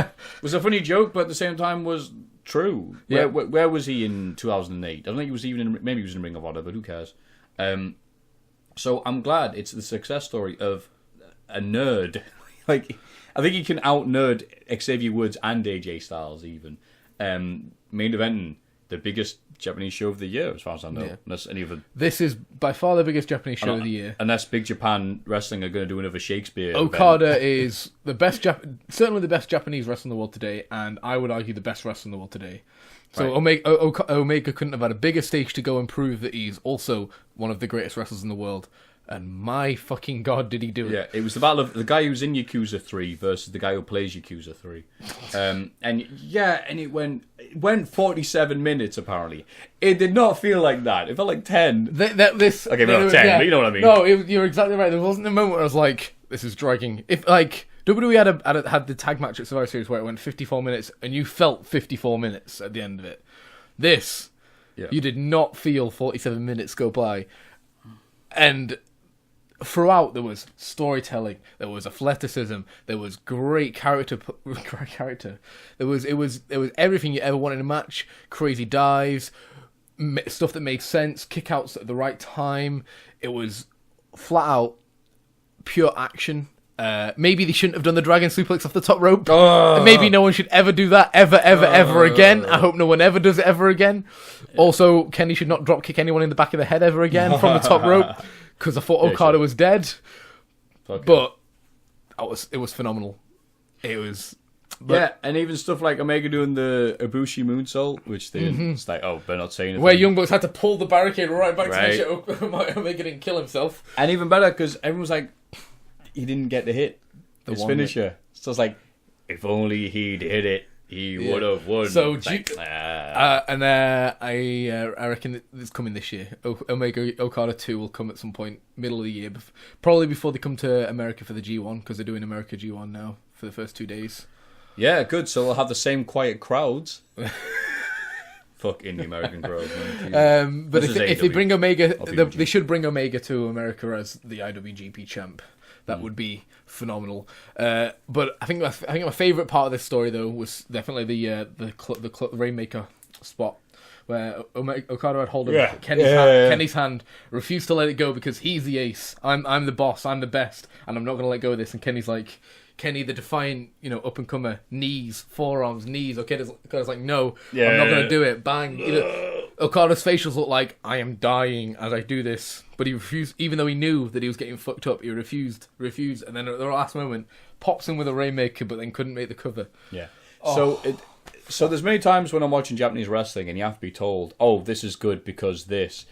was a funny joke, but at the same time was true.
Yeah.
Where was he in 2008? I don't think he was even maybe he was in Ring of Honor, but who cares? So I'm glad it's the success story of a nerd. Like, I think he can out-nerd Xavier Woods and AJ Styles even. Main eventing the biggest Japanese show of the year, as far as I know.
Yeah.
Unless any of the...
This is by far the biggest Japanese show of the year.
Unless Big Japan Wrestling are going to do another Shakespeare
Okada
event.
is the best, certainly the best Japanese wrestler in the world today, and I would argue the best wrestler in the world today. So
Right.
Omega couldn't have had a bigger stage to go and prove that he's also one of the greatest wrestlers in the world. And my fucking god, did he do it?
Yeah, it was the battle of the guy who's in Yakuza 3 versus the guy who plays Yakuza 3. And it went 47 minutes, apparently. It did not feel like that. It felt like 10.
Okay,
not 10, but you know what I mean.
No, you're exactly right. There wasn't a moment where I was like, this is dragging. If, like, WWE had the tag match at Survivor Series where it went 54 minutes, and you felt 54 minutes at the end of it. This, you did not feel 47 minutes go by. And... throughout, there was storytelling, there was athleticism, there was great character. There was everything you ever wanted in a match. Crazy dives, stuff that made sense, kickouts at the right time. It was flat out pure action. Maybe they shouldn't have done the dragon suplex off the top rope. Maybe no one should ever do that ever again. I hope no one ever does it ever again. Also, Kenny should not drop kick anyone in the back of the head ever again from the top rope. Because I thought Okada was dead, but it was phenomenal. It was,
and even stuff like Omega doing the Ibushi moonsault, which it's like, better not say anything.
Where Young Bucks had to pull the barricade right back to make sure Omega didn't kill himself.
And even better, because everyone was like, he didn't get the hit, his finisher. So it's like, if only he'd hit it, he would have won.
So, I reckon it's coming this year. Omega Okada 2 will come at some point, middle of the year, probably before they come to America for the G1, because they're doing America G1 now for the first 2 days.
Yeah, good. So they'll have the same quiet crowds. Fuck in the American crowd.
But if they bring Omega, they should bring Omega to America as the IWGP champ. That would be phenomenal. But I think my favourite part of this story though was definitely the Rainmaker spot where Okada had hold of Kenny's hand, refused to let it go because he's the ace. I'm the boss. I'm the best, and I'm not going to let go of this. And Kenny's like, Kenny, the defiant, up and comer, knees, forearms, knees. Okada's like, no, I'm not going to do it. Bang. Okada's facials look like, I am dying as I do this. But he refused, even though he knew that he was getting fucked up, he refused. And then at the last moment, pops in with a Rainmaker, but then couldn't make the cover.
Yeah. So there's many times when I'm watching Japanese wrestling and you have to be told, oh, this is good because this.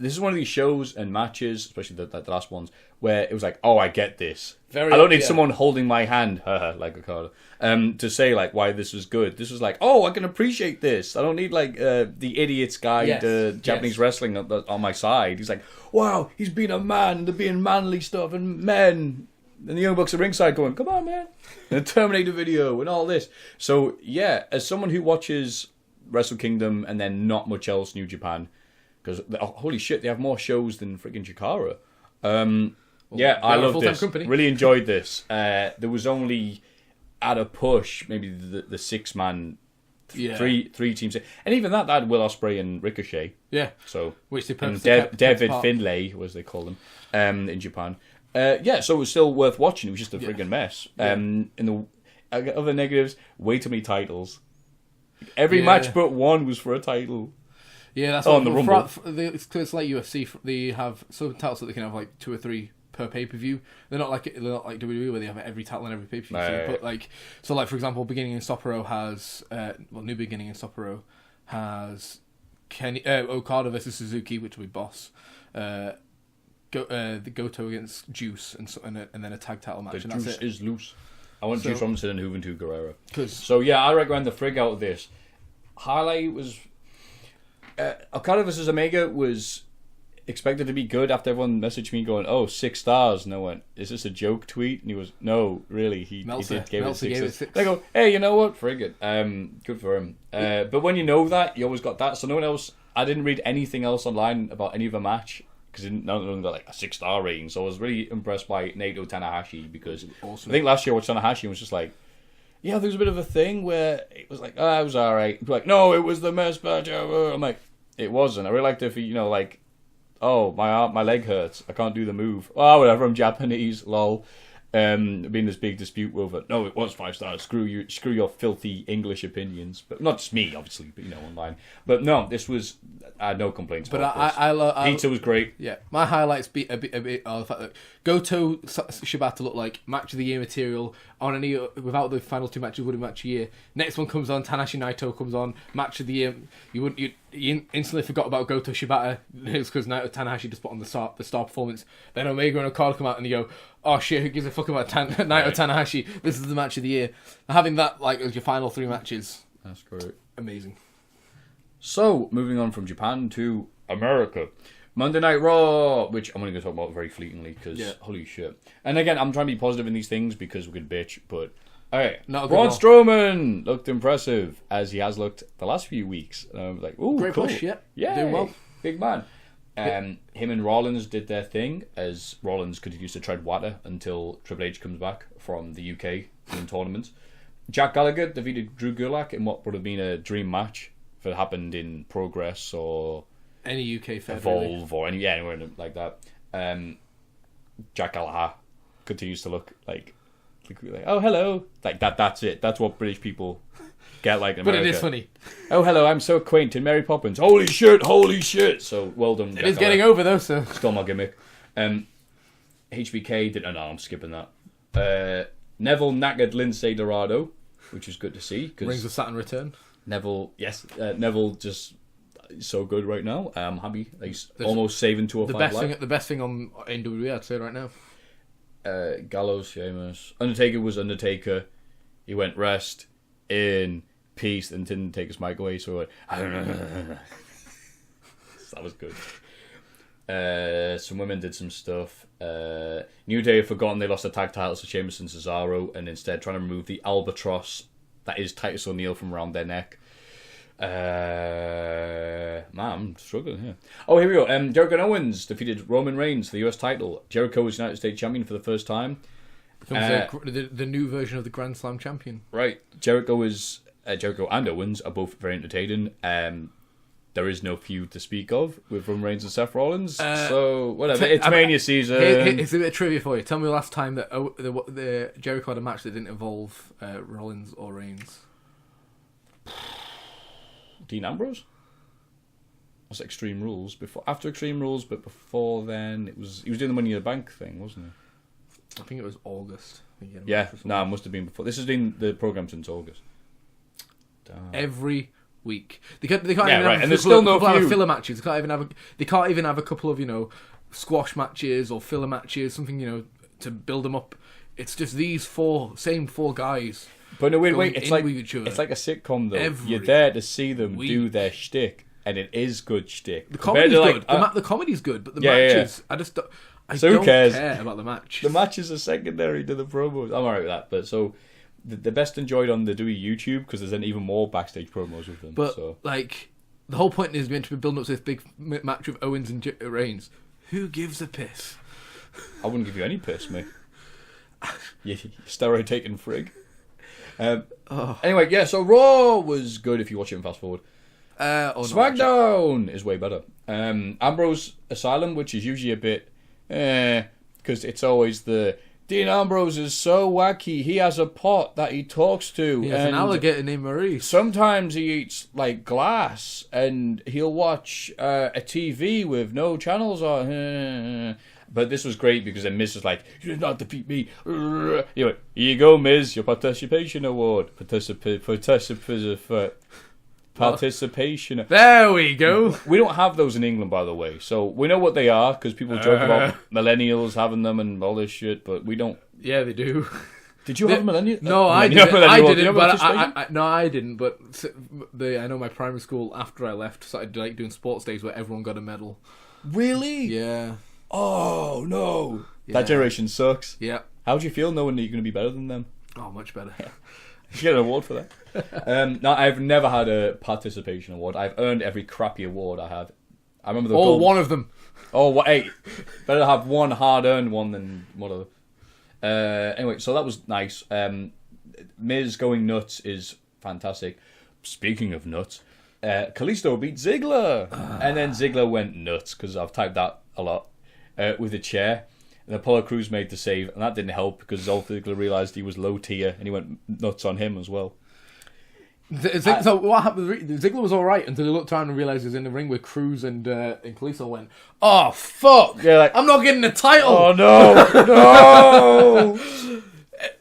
This is one of these shows and matches, especially the last ones, where it was like, oh, I get this. I don't need someone holding my hand, like Okada, to say like why this was good. This was like, oh, I can appreciate this. I don't need like the idiot's guide to Japanese wrestling on my side. He's like, wow, he's being a man, they're being manly stuff, and men. And the Young Bucks are ringside going, come on, man. And the Terminator video and all this. So, yeah, as someone who watches Wrestle Kingdom and then not much else New Japan, because, holy shit, they have more shows than freaking Chikara. I love this. Company. Really enjoyed this. There was only, at a push, maybe the 6-man, three teams. And even that had Will Ospreay and Ricochet.
Yeah.
So,
which they
David Finlay, as they call them, in Japan. So it was still worth watching. It was just a friggin' mess. In the other negatives, way too many titles. Every match but one was for a title.
Yeah, that's
on the Rumble.
It's like UFC. They have some titles that they can have like 2 or 3 per pay per view. They're not like WWE where they have every title in every pay per view. But for example, Beginning in Sapporo has New Beginning in Sapporo has Okada versus Suzuki, which will be Boss. The Goto against Juice and then a tag title match.
The
and
Juice
that's it.
is loose. I want Juice Robinson and Juventud Guerrero. So yeah, I recommend the frig out of this. Highlight was Okada vs Omega was expected to be good after everyone messaged me going, 6 stars. And I went, is this a joke tweet? And he was, no, really, he gave it 6. They go, hey, you know what? Frig it. Good for him. But when you know that, you always got that. So no one else, I didn't read anything else online about any of the match. Because none of them got like a 6-star rating. So I was really impressed by Naito Tanahashi because awesome. I think last year I watched Tanahashi and was just like, yeah, there was a bit of a thing where it was like, oh, it was alright. Like, no, it was the best match ever. I'm like, it wasn't. I really liked it for, like, oh, my leg hurts. I can't do the move. Oh, whatever, I'm Japanese, lol. Being this big dispute over, no, it was 5 stars. Screw your filthy English opinions. But not just me, obviously, but online. But no, this was, I had no complaints about this. Pizza was great.
Yeah, my highlights be a bit the fact that Goto Shibata looked like match of the year material on any without the final 2 matches would have match of the year. Next one comes on, Tanahashi Naito comes on, match of the year. You instantly forgot about Goto Shibata. It's because Tanahashi just put on the star performance. Then Omega and Okada come out and you go, oh shit, who gives a fuck about Naito Tanahashi? This is the match of the year. Having that like as your final 3 matches,
that's great,
amazing.
So moving on from Japan to America. Monday Night Raw, which I'm only going to talk about very fleetingly because holy shit. And again, I'm trying to be positive in these things because we could bitch, but alright. Braun Strowman looked impressive as he has looked the last few weeks. And I was like, ooh,
great
cool.
push, yeah.
Doing well. Big man. Him and Rollins did their thing as Rollins continues to tread water until Triple H comes back from the UK in tournaments. Jack Gallagher defeated Drew Gulak in what would have been a dream match if it happened in Progress or
any UK Fed,
Evolve or anywhere like that. Jack Gallagher continues to look like oh hello, like that. That's it. That's what British people get like in America.
But it is funny.
Oh hello, I'm so acquainted. Mary Poppins. Holy shit. So well done.
It is getting over though. So
still my gimmick. HBK did. No, I'm skipping that. Neville knackered Lindsay Dorado, which was good to see.
Rings of Saturn return.
Neville, yes, Neville just so good right now. I'm happy. He's almost saving 205 life.
The best thing on WWE, I'd say right now.
Gallows, Sheamus. Undertaker was Undertaker. He went rest in peace and didn't take his mic away, so he went, that was good. Some women did some stuff. New Day have forgotten they lost the tag titles to Sheamus and Cesaro and instead trying to remove the albatross that is Titus O'Neil from around their neck. Man, I'm struggling here. Oh, here we go. Jericho and Owens defeated Roman Reigns for the US title. Jericho was United States champion for the first time.
Becomes the new version of the Grand Slam champion.
Right. Jericho and Owens are both very entertaining. There is no feud to speak of with Roman Reigns and Seth Rollins. So, whatever. It's Mania season.
It's a bit of trivia for you. Tell me the last time that the Jericho had a match that didn't involve Rollins or Reigns.
Dean Ambrose? Was Extreme Rules after Extreme Rules, but before then he was doing the Money in the Bank thing, wasn't he?
I think it was August.
Yeah, no, it must have been before. This has been the program since August. Damn.
Every week they can't even
right.
have
and there's still no
filler matches. They can't even have a couple of squash matches or filler matches, something to build them up. It's just these same four guys.
But no, wait, it's like a sitcom though. You're there to see them do their shtick, and it is good shtick.
The comedy's good. The comedy's good, but the matches, I just don't. I don't care about the match.
The matches are secondary to the promos. I'm alright with that, but so the best enjoyed on the Dewey YouTube because there's then even more backstage promos with them.
But the whole point is meant to be building up to this big match with Owens and Reigns. Who gives a piss?
I wouldn't give you any piss, mate. You steroid taking frig. Anyway, yeah. So Raw was good if you watch it in fast forward. SmackDown is way better. Ambrose Asylum, which is usually a bit, because it's always the Dean Ambrose is so wacky. He has a pot that he talks to.
He has an alligator named Maurice.
Sometimes he eats like glass, and he'll watch a TV with no channels on. But this was great because then Miz was like, "You did not defeat me." Anyway, here you go, Miz, your participation award. Participation.
There we go.
We don't have those in England, by the way. So we know what they are because people joke about millennials having them and all this shit, but we don't.
Yeah, they do.
Did you have a millennial?
No, I didn't. I didn't. But I know my primary school after I left started doing sports days where everyone got a medal.
Really?
Yeah.
Oh no, that generation sucks.
Yeah.
How do you feel knowing that you're going to be better than them?
Oh, much better.
You get an award for that. No, I've never had a participation award. I've earned every crappy award I have. I remember the
one of them.
Oh, hey, better have one hard-earned one than one of them. Anyway, so that was nice. Miz going nuts is fantastic. Speaking of nuts, Kalisto beat Ziggler. And then Ziggler went nuts, because I've typed that a lot, with a chair. And Apollo Crews made the save, and that didn't help, because Dolph Ziggler realised he was low tier, and he went nuts on him as well.
So what happened? Ziggler was all right until he looked around and realised he was in the ring with Cruz and Kalisto. Went, oh fuck!
Yeah, like,
I'm not getting the title.
Oh no, no!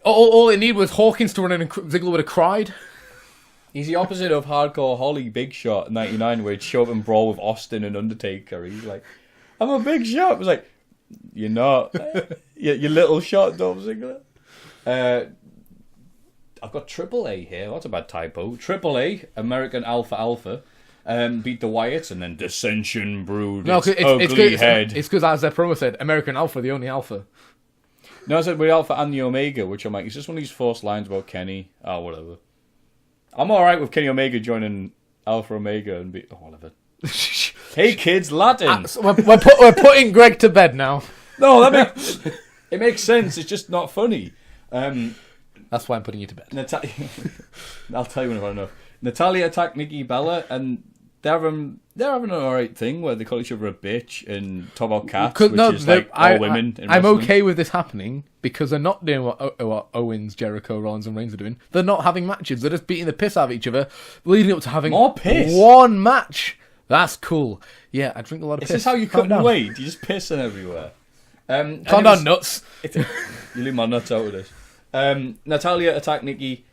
all it needed was Hawkins to run in, and Ziggler would have cried.
He's the opposite of Hardcore Holly Big Shot in '99, where he'd show up and brawl with Austin and Undertaker. He's like, I'm a Big Shot. I was like, you're not. You little shot, Dolph Ziggler. I've got AAA here. That's a bad typo. AAA, American Alpha, beat the Wyatts, and then Dissension brewed its ugly head.
It's because, as their promo said, American Alpha, the only Alpha.
No, I said we're Alpha and the Omega, which I'm like, it's just one of these forced lines about Kenny. Oh, whatever. I'm alright with Kenny Omega joining Alpha Omega and be... Oh, whatever. Hey, kids, Latin!
So we're putting Greg to bed now.
No, it makes sense. It's just not funny.
That's why I'm putting you to bed.
I'll tell you when I've had enough. Natalia attacked Nikki Bella, and they're having an alright thing where they call each other a bitch and talk about cats, which is like all women in
I'm
wrestling.
okay with this happening because they're not doing what Owens, Jericho, Rollins and Reigns are doing. They're not having matches. They're just beating the piss out of each other, leading up to having
more piss.
One match. That's cool. Yeah, I drink a lot of piss.
This is how you cut weight. You're just pissing everywhere.
Calm down, nuts.
You leave my nuts out of this. Natalia attacked Nikki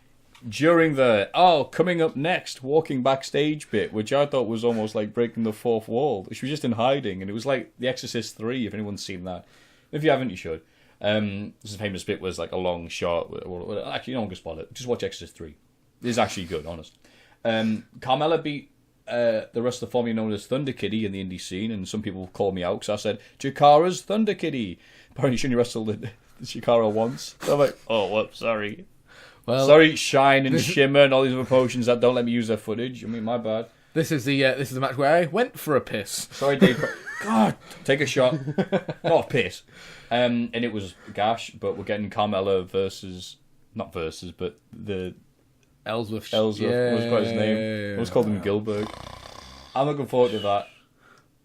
during the coming up next walking backstage bit, which I thought was almost like breaking the fourth wall. She was just in hiding, and it was like The Exorcist 3, if anyone's seen that. If you haven't, you should. This famous bit was like a long shot. Actually, no one can spot it. Just watch Exorcist 3. It's actually good, honest. Carmella beat the rest of the formerly known as Thunder Kitty in the indie scene, and some people called me out because I said Chikara's Thunder Kitty. Apparently she only wrestled Chikara once. So I'm like, oh, whoops, sorry. Well, sorry, Shine and Shimmer and all these other potions that don't let me use their footage. I mean, my bad.
This is the match where I went for a piss.
Sorry, Dave. God, take a shot. Not a piss. And it was Gash, but we're getting Carmella but the
Ellsworth.
Yeah. What's his name? Let's call him Gilbert. I'm looking forward to that.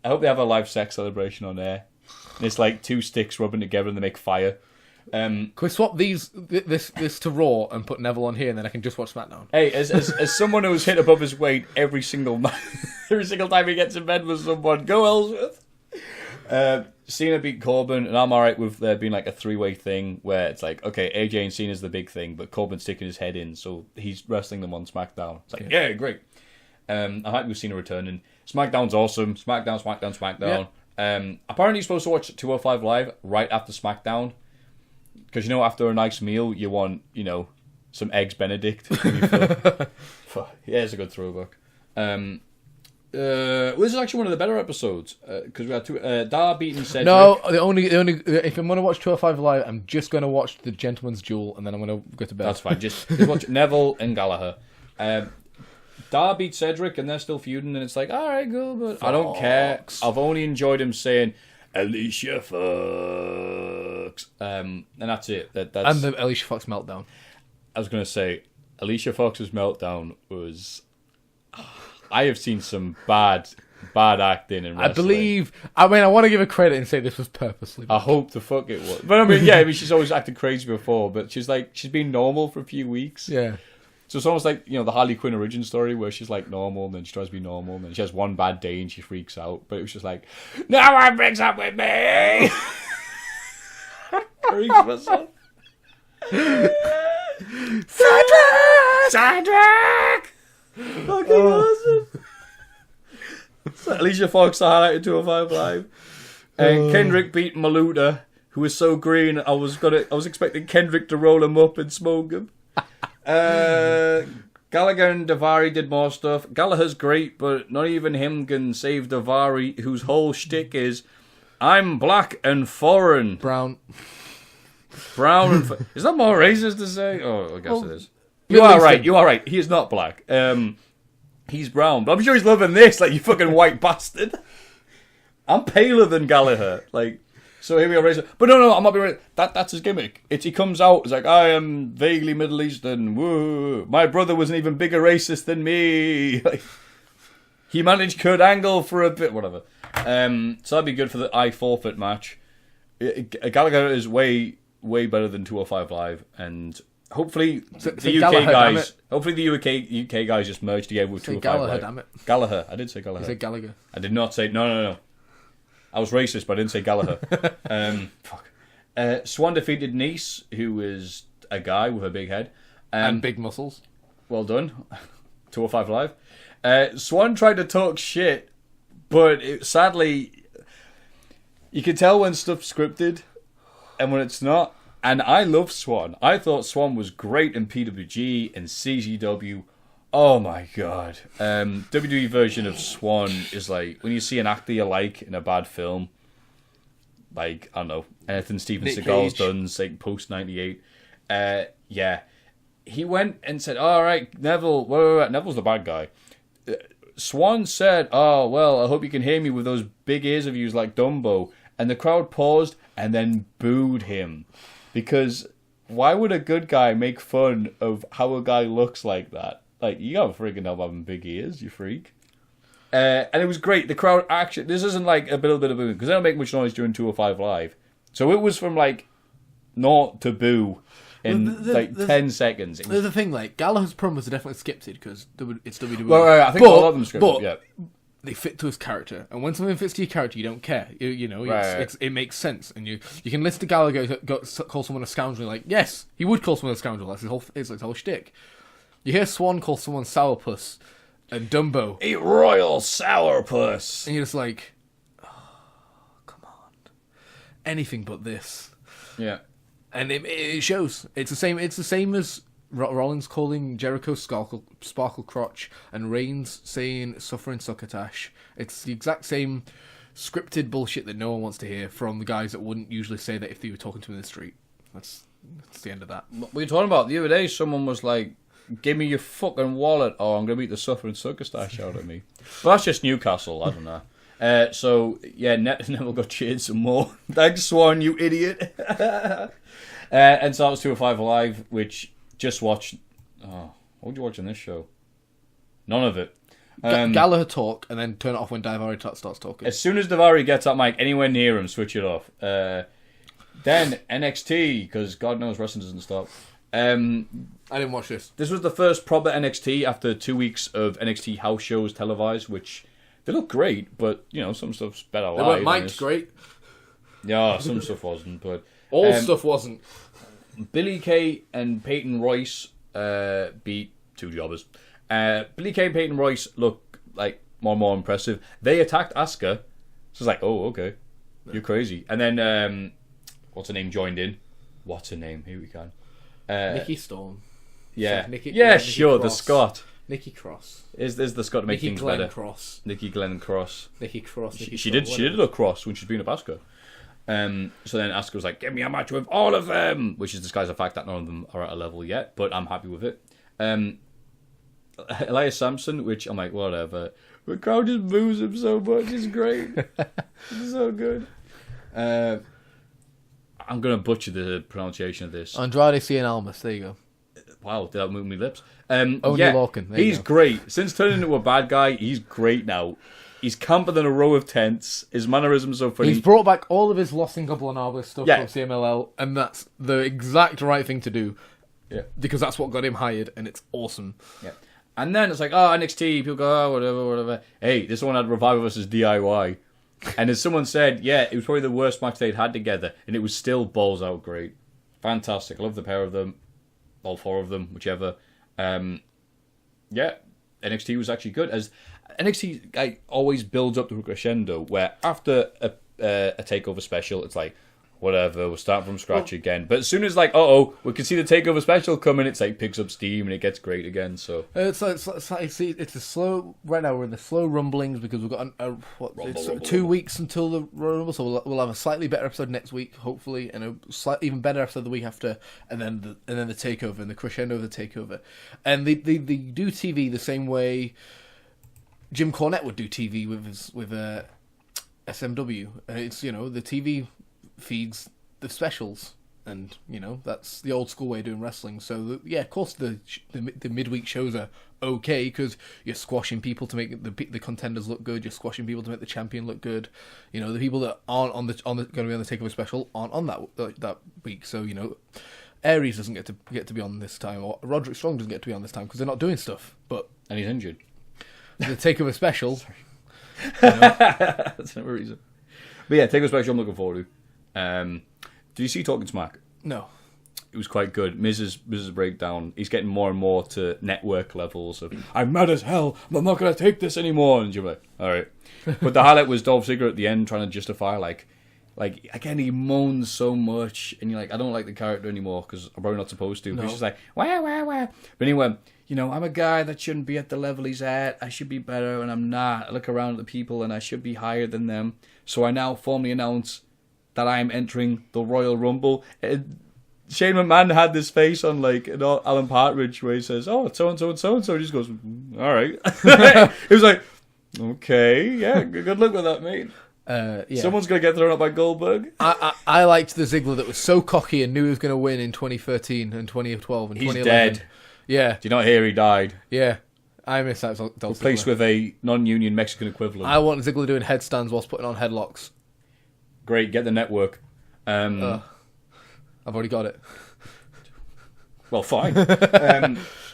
I hope they have a live sex celebration on air. And it's like two sticks rubbing together and they make fire.
Can we swap this to Raw and put Neville on here, and then I can just watch SmackDown?
Hey, as someone who's hit above his weight every single night, every single time he gets in bed with someone, go Ellsworth. Cena beat Corbin, and I'm alright with there being like a three-way thing where it's like, okay, AJ and Cena's the big thing, but Corbin's sticking his head in, so he's wrestling them on SmackDown. It's like, yeah, great. I'm happy with Cena returning. SmackDown's awesome. SmackDown. Yeah. Apparently you're supposed to watch 205 Live right after SmackDown. Because, after a nice meal, you want, some Eggs Benedict. Yeah, it's a good throwback. This is actually one of the better episodes. Because we had two... Dar beating Cedric.
No, the only if I'm going to watch 205 Live, I'm just going to watch the Gentleman's Duel, and then I'm going to go to bed.
That's fine. Just watch Neville and Gallagher. Dar beat Cedric, and they're still feuding, and it's like, alright, cool, but I don't care. I've only enjoyed him saying... Alicia Fox. And that's it. That's...
And the Alicia Fox meltdown.
I was going to say, Alicia Fox's meltdown was... I have seen some bad acting in wrestling.
I want to give her credit and say this was purposely.
I hope the fuck it was. But she's always acted crazy before, but she's been normal for a few weeks.
Yeah.
So it's almost like, the Harley Quinn origin story where she's like normal, and then she tries to be normal, and then she has one bad day and she freaks out. But it was just like, no one breaks up with me! Freaks myself. Cedric! Fucking awesome. So Alicia Fox highlighted 205 Live. And Kendrick beat Maluda, who was so green, I was expecting Kendrick to roll him up and smoke him. Gallagher and Daivari did more stuff. Gallagher's great, but not even him can save Daivari, whose whole shtick is, I'm black and foreign.
Brown
and is that more racist to say? Oh, I guess it is. You are right. He is not black. He's brown, but I'm sure he's loving this, like, you fucking white bastard. I'm paler than Gallagher. Like, So here we are, racist. But no, I'm not being racist. That's his gimmick. He comes out, it's like, I am vaguely Middle Eastern. Woo. My brother was an even bigger racist than me. Like, he managed Kurt Angle for a bit, whatever. So that'd be good for the I Forfeit match. Gallagher is way better than 205 Live, and hopefully the UK guys, hopefully the UK guys just merge together with 205 Live.
Damn it.
Gallagher, I did say Gallagher.
You said Gallagher.
I did not say no. I was racist, but I didn't say Gallagher. Swan defeated Nice, who is a guy with a big head
and big muscles.
Well done. 205 Live. Swan tried to talk shit, but sadly, you can tell when stuff's scripted and when it's not. And I love Swan. I thought Swan was great in PWG and CZW. Oh my god. WWE version of Swan is like when you see an actor you like in a bad film. Like, I don't know, anything Steven Seagal's done, like post 98. Yeah. He went and said, alright, Neville, wait. Neville's the bad guy. Swan said, oh, well, I hope you can hear me with those big ears of yours like Dumbo. And the crowd paused and then booed him. Because why would a good guy make fun of how a guy looks like that? Like, you gotta freaking help having big ears, you freak. And it was great. The crowd actually... This isn't like a little bit of booing, because they don't make much noise during 205 Live. So it was from, like, naught to boo in, 10 seconds.
There's the thing, like, Gallagher's promos are definitely scripted, because it's WWE.
Well, I think a lot of them scripted, yeah.
They fit to his character, and when something fits to your character, you don't care. It makes sense, and you can listen to Gallagher call someone a scoundrel. Like, yes, he would call someone a scoundrel. That's his whole shtick. You hear Swan call someone sourpuss and Dumbo,
a royal sourpuss,
and you're just like, oh, come on, anything but this.
Yeah,
and it shows. It's the same. It's the same as Rollins calling Jericho Sparkle Crotch and Reigns saying Suffering Succotash. It's the exact same scripted bullshit that no one wants to hear from the guys that wouldn't usually say that if they were talking to him in the street. That's the end of that.
What were you talking about? The other day, someone was like, give me your fucking wallet or I'm going to beat the Suffering Succotash out of me. But that's just Newcastle, I don't know. So, yeah, Neville got cheered some more. Thanks, Swan, you idiot. And so that was 205 Live, which... Just watch. Oh, what would you watch on this show? None of it.
Gallagher talk and then turn it off when Daivari starts talking.
As soon as Daivari gets that mic anywhere near him, switch it off. Then NXT, because God knows wrestling doesn't stop.
I didn't watch this.
This was the first proper NXT after 2 weeks of NXT house shows televised, which they look great, but some stuff's better live.
They weren't mic'd great.
Yeah, some stuff wasn't, but
all stuff wasn't.
Billy Kay and Peyton Royce beat two jobbers. Billy Kay and Peyton Royce look like more and more impressive. They attacked Asuka. So it's like, oh, okay. You're crazy. And then, what's her name joined in? What's her name? Here we go.
Nikki Storm.
Yeah.
Nikki
sure,
Cross.
the Scot.
Nikki Cross.
Is the Scot to make things better?
Cross.
Nikki Glenn Cross.
Nikki Cross.
She did look cross when she's been up Asuka. So then Asuka was like, give me a match with all of them, which is disguised the fact that none of them are at a level yet, but I'm happy with it. Elias Sampson, which I'm like, whatever. The crowd just boos him so much, it's great. It's so good. I'm going to butcher the pronunciation of this.
Andrade Cien Almas, there you go.
Wow, did that move my lips?
Larkin,
he's great. Since turning into a bad guy, he's great now. He's camper than a row of tents. His mannerisms are funny.
He's brought back all of his Los Ingobernables stuff from CMLL, and that's the exact right thing to do.
Yeah.
Because that's what got him hired, and it's awesome.
Yeah. And then it's like, NXT, people go, whatever. Hey, this one had Revival versus DIY. And as someone said, it was probably the worst match they'd had together, and it was still balls out great. Fantastic. I love the pair of them. All four of them, whichever. NXT was actually good. As NXT always builds up to a crescendo, where after a takeover special, it's like, whatever, we'll start from scratch again. But as soon as we can see the takeover special coming, it's like picks up steam and it gets great again. So
it's a slow. Right now we're in the slow rumblings because we've got 2 weeks until the Rumble, so we'll have a slightly better episode next week, hopefully, and a slightly even better episode the week after, and then the takeover and the crescendo of the takeover, and they do TV the same way Jim Cornette would do TV with SMW. It's the TV feeds the specials. And, you know, that's the old school way of doing wrestling. So, yeah, of course the midweek shows are okay because you're squashing people to make the contenders look good. You're squashing people to make the champion look good. You know, the people that aren't going to be on the Takeover special aren't on that week. So, you know, Aries doesn't get to be on this time, or Roderick Strong doesn't get to be on this time because they're not doing stuff.
And he's injured.
The Takeover special.
That's another reason. But yeah, Takeover special I'm looking forward to. Did you see Talking Smack?
No.
It was quite good. Miz's breakdown. He's getting more and more to network levels of I'm mad as hell. I'm not going to take this anymore. And you're like, all right. But the highlight was Dolph Ziggler at the end trying to justify like again he moans so much, and you're like, I don't like the character anymore because I'm probably not supposed to. No. But he's just like wah. But anyway, you know, I'm a guy that shouldn't be at the level he's at. I should be better, and I'm not. I look around at the people, and I should be higher than them. So I now formally announce that I am entering the Royal Rumble. Shane McMahon had this face on like Alan Partridge where he says, "Oh, so and so and so and so." He just goes, "All right." He was like, "Okay, yeah, good luck with that, mate." Yeah. Someone's gonna get thrown up by Goldberg.
I liked the Ziggler that was so cocky and knew he was going to win in 2013 and 2012 and
He's
2011.
Dead.
Yeah.
Do you not hear he died?
Yeah. I miss that.
Replaced with a non-union Mexican equivalent.
I want Ziggler doing headstands whilst putting on headlocks.
Great, get the network.
I've already got it.
Well, fine.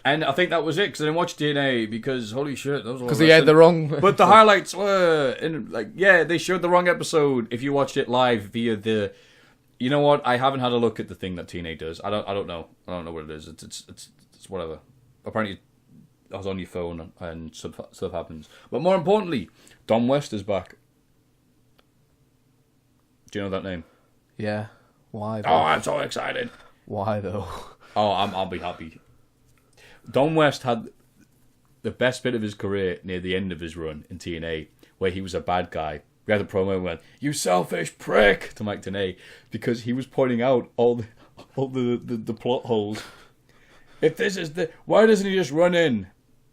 And I think that was it because I didn't watch DNA because holy shit, that was all.
Because he had the wrong.
But the highlights were they showed the wrong episode. If you watched it live via the, you know what? I haven't had a look at the thing that TNA does. I don't know. I don't know what it is. It's whatever. Apparently, I was on your phone and stuff happens. But more importantly, Dom West is back. Do you know that name?
Yeah. Why? Though?
Oh, I'm so excited.
Why though?
Oh, I'll be happy. Dom West had the best bit of his career near the end of his run in TNA, where he was a bad guy. We had a promo and went, "You selfish prick," to Mike Tenay, because he was pointing out all the plot holes. If this is why doesn't he just run in?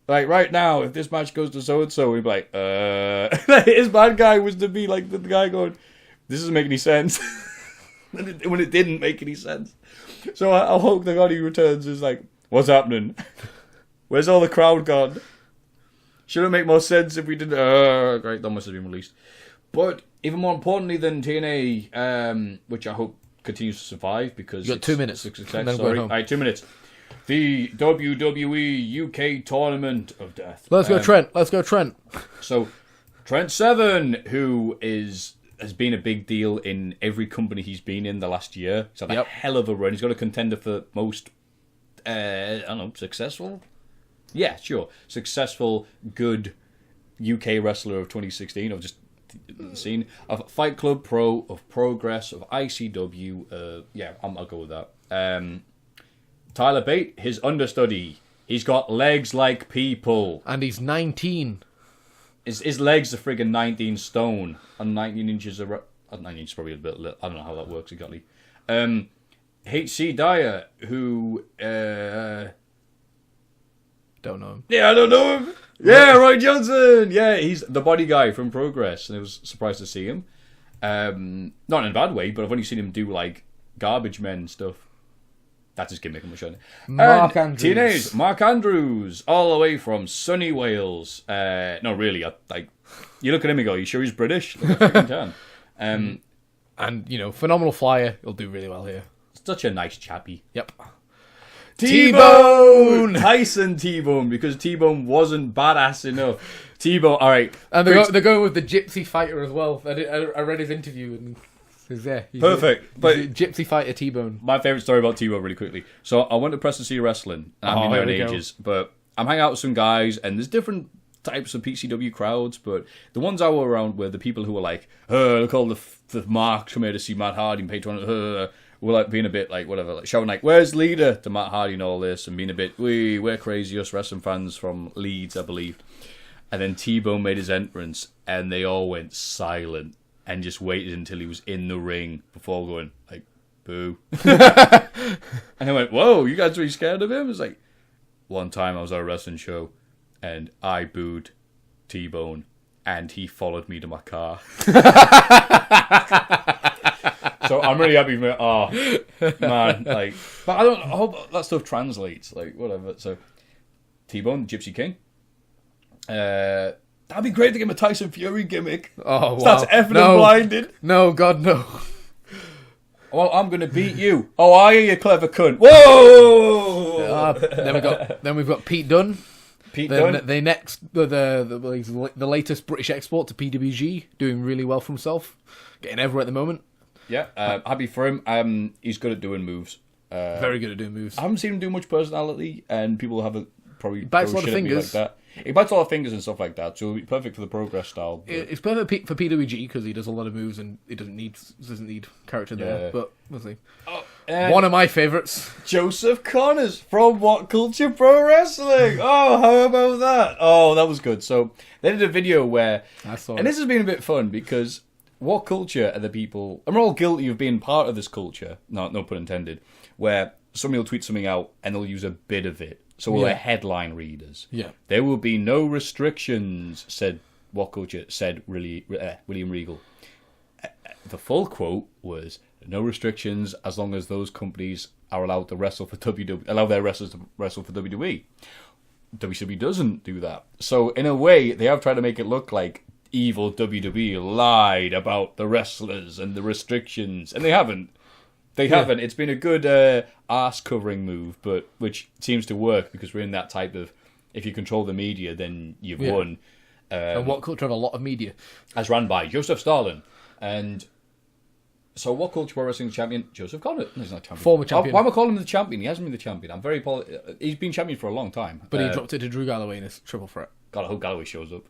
Like right now, if this match goes to so and so, he'd be like, his bad guy was to be like the guy going, "This doesn't make any sense." When it didn't make any sense. So I hope the God he returns is like, what's happening? Where's all the crowd gone? Should it make more sense if we didn't? Great, that must have been released. But even more importantly than TNA, which I hope continues to survive because
you got 2 minutes.
Sorry, all right, 2 minutes. The WWE UK Tournament of Death.
Let's go, Trent. Let's go, Trent.
So Trent Seven, who has been a big deal in every company he's been in the last year. He's had a hell of a run. He's got a contender for most, I don't know, successful? Yeah, sure. Successful, good UK wrestler of 2016. I've just seen. Of Fight Club Pro, of Progress, of ICW. I'll go with that. Tyler Bate, his understudy. He's got legs like people.
And he's 19.
His legs are friggin' 19 stone and 19 inches of... 19 inches probably a bit... I don't know how that works exactly. H.C. Dyer, who...
Don't know him.
Yeah, I don't know him. Yeah, Roy Johnson. Yeah, he's the body guy from Progress, and I was surprised to see him. Not in a bad way, but I've only seen him do, like, garbage men stuff. That's his gimmick, I'm showing.
Mark Andrews.
Teenage Mark Andrews, all the way from sunny Wales. No, really, you look at him and go, you sure he's British? Look at freaking can.
And, you know, phenomenal flyer. He'll do really well here.
Such a nice chappy.
Yep.
T-Bone! Tyson T-Bone, because T-Bone wasn't badass enough. T-Bone, alright.
And they're going with the Gypsy Fighter as well. I read his interview and...
Perfect. But
Gypsy Fighter T-Bone.
My favourite story about T-Bone really quickly. So I went to Preston City Wrestling. I haven't been there in ages. But I'm hanging out with some guys and there's different types of PCW crowds, but the ones I were around were the people who were like, look all the marks come here to see Matt Hardy and pay 200. Were like being a bit like whatever, like shouting like, "Where's Leader?" to Matt Hardy and all this, and being a bit, we're crazy, us wrestling fans from Leeds, I believe. And then T-Bone made his entrance and they all went silent. And just waited until he was in the ring before going, like, boo. And I went, whoa, you guys really scared of him? It's like, one time I was at a wrestling show and I booed T-Bone and he followed me to my car. So So I'm really happy for it. Oh, man. Like, but I hope that stuff translates. Like, whatever. So, T-Bone, Gypsy King. That'd be great to give him a Tyson Fury gimmick.
Oh, wow.
That's effing and blinded.
No, God, no.
Well, I'm going to beat you. Oh, are you clever cunt? Whoa!
Then we've got Pete Dunne.
Dunne.
The latest British export to PWG, doing really well for himself, getting everywhere at the moment.
Yeah, happy for him. He's good at doing moves.
Very good at doing moves.
I haven't seen him do much personality, and people have probably
bites a lot of fingers.
Like that. He bites a lot of fingers and stuff like that, so it'll be perfect for the progress style. But...
It's perfect for PWG because he does a lot of moves and he doesn't need character there. But we'll see. One of my favourites,
Joseph Connors from What Culture Pro Wrestling. Oh, how about that? Oh, that was good. So they did a video where, and this has been a bit fun because What Culture are the people, and we're all guilty of being part of this culture. No pun intended. Where somebody will tweet something out and they'll use a bit of it. So we're headline readers.
Yeah.
There will be no restrictions, said What Culture, said William Regal. The full quote was, no restrictions as long as those companies are allowed to wrestle for WWE, allow their wrestlers to wrestle for WWE. WCW doesn't do that. So in a way, they have tried to make it look like evil WWE lied about the wrestlers and the restrictions, and they haven't. They haven't. It's been a good arse covering move, but which seems to work because we're in that type of, if you control the media, then you've won.
And What Culture have a lot of media.
As ran by Joseph Stalin. And so What Culture Pro Wrestling champion, Joseph Connors. No, he's not champion.
Former champion.
Why am I calling him the champion? He hasn't been the champion. I'm very he's been champion for a long time.
But he dropped it to Drew Galloway in his triple threat.
God, I hope Galloway shows up.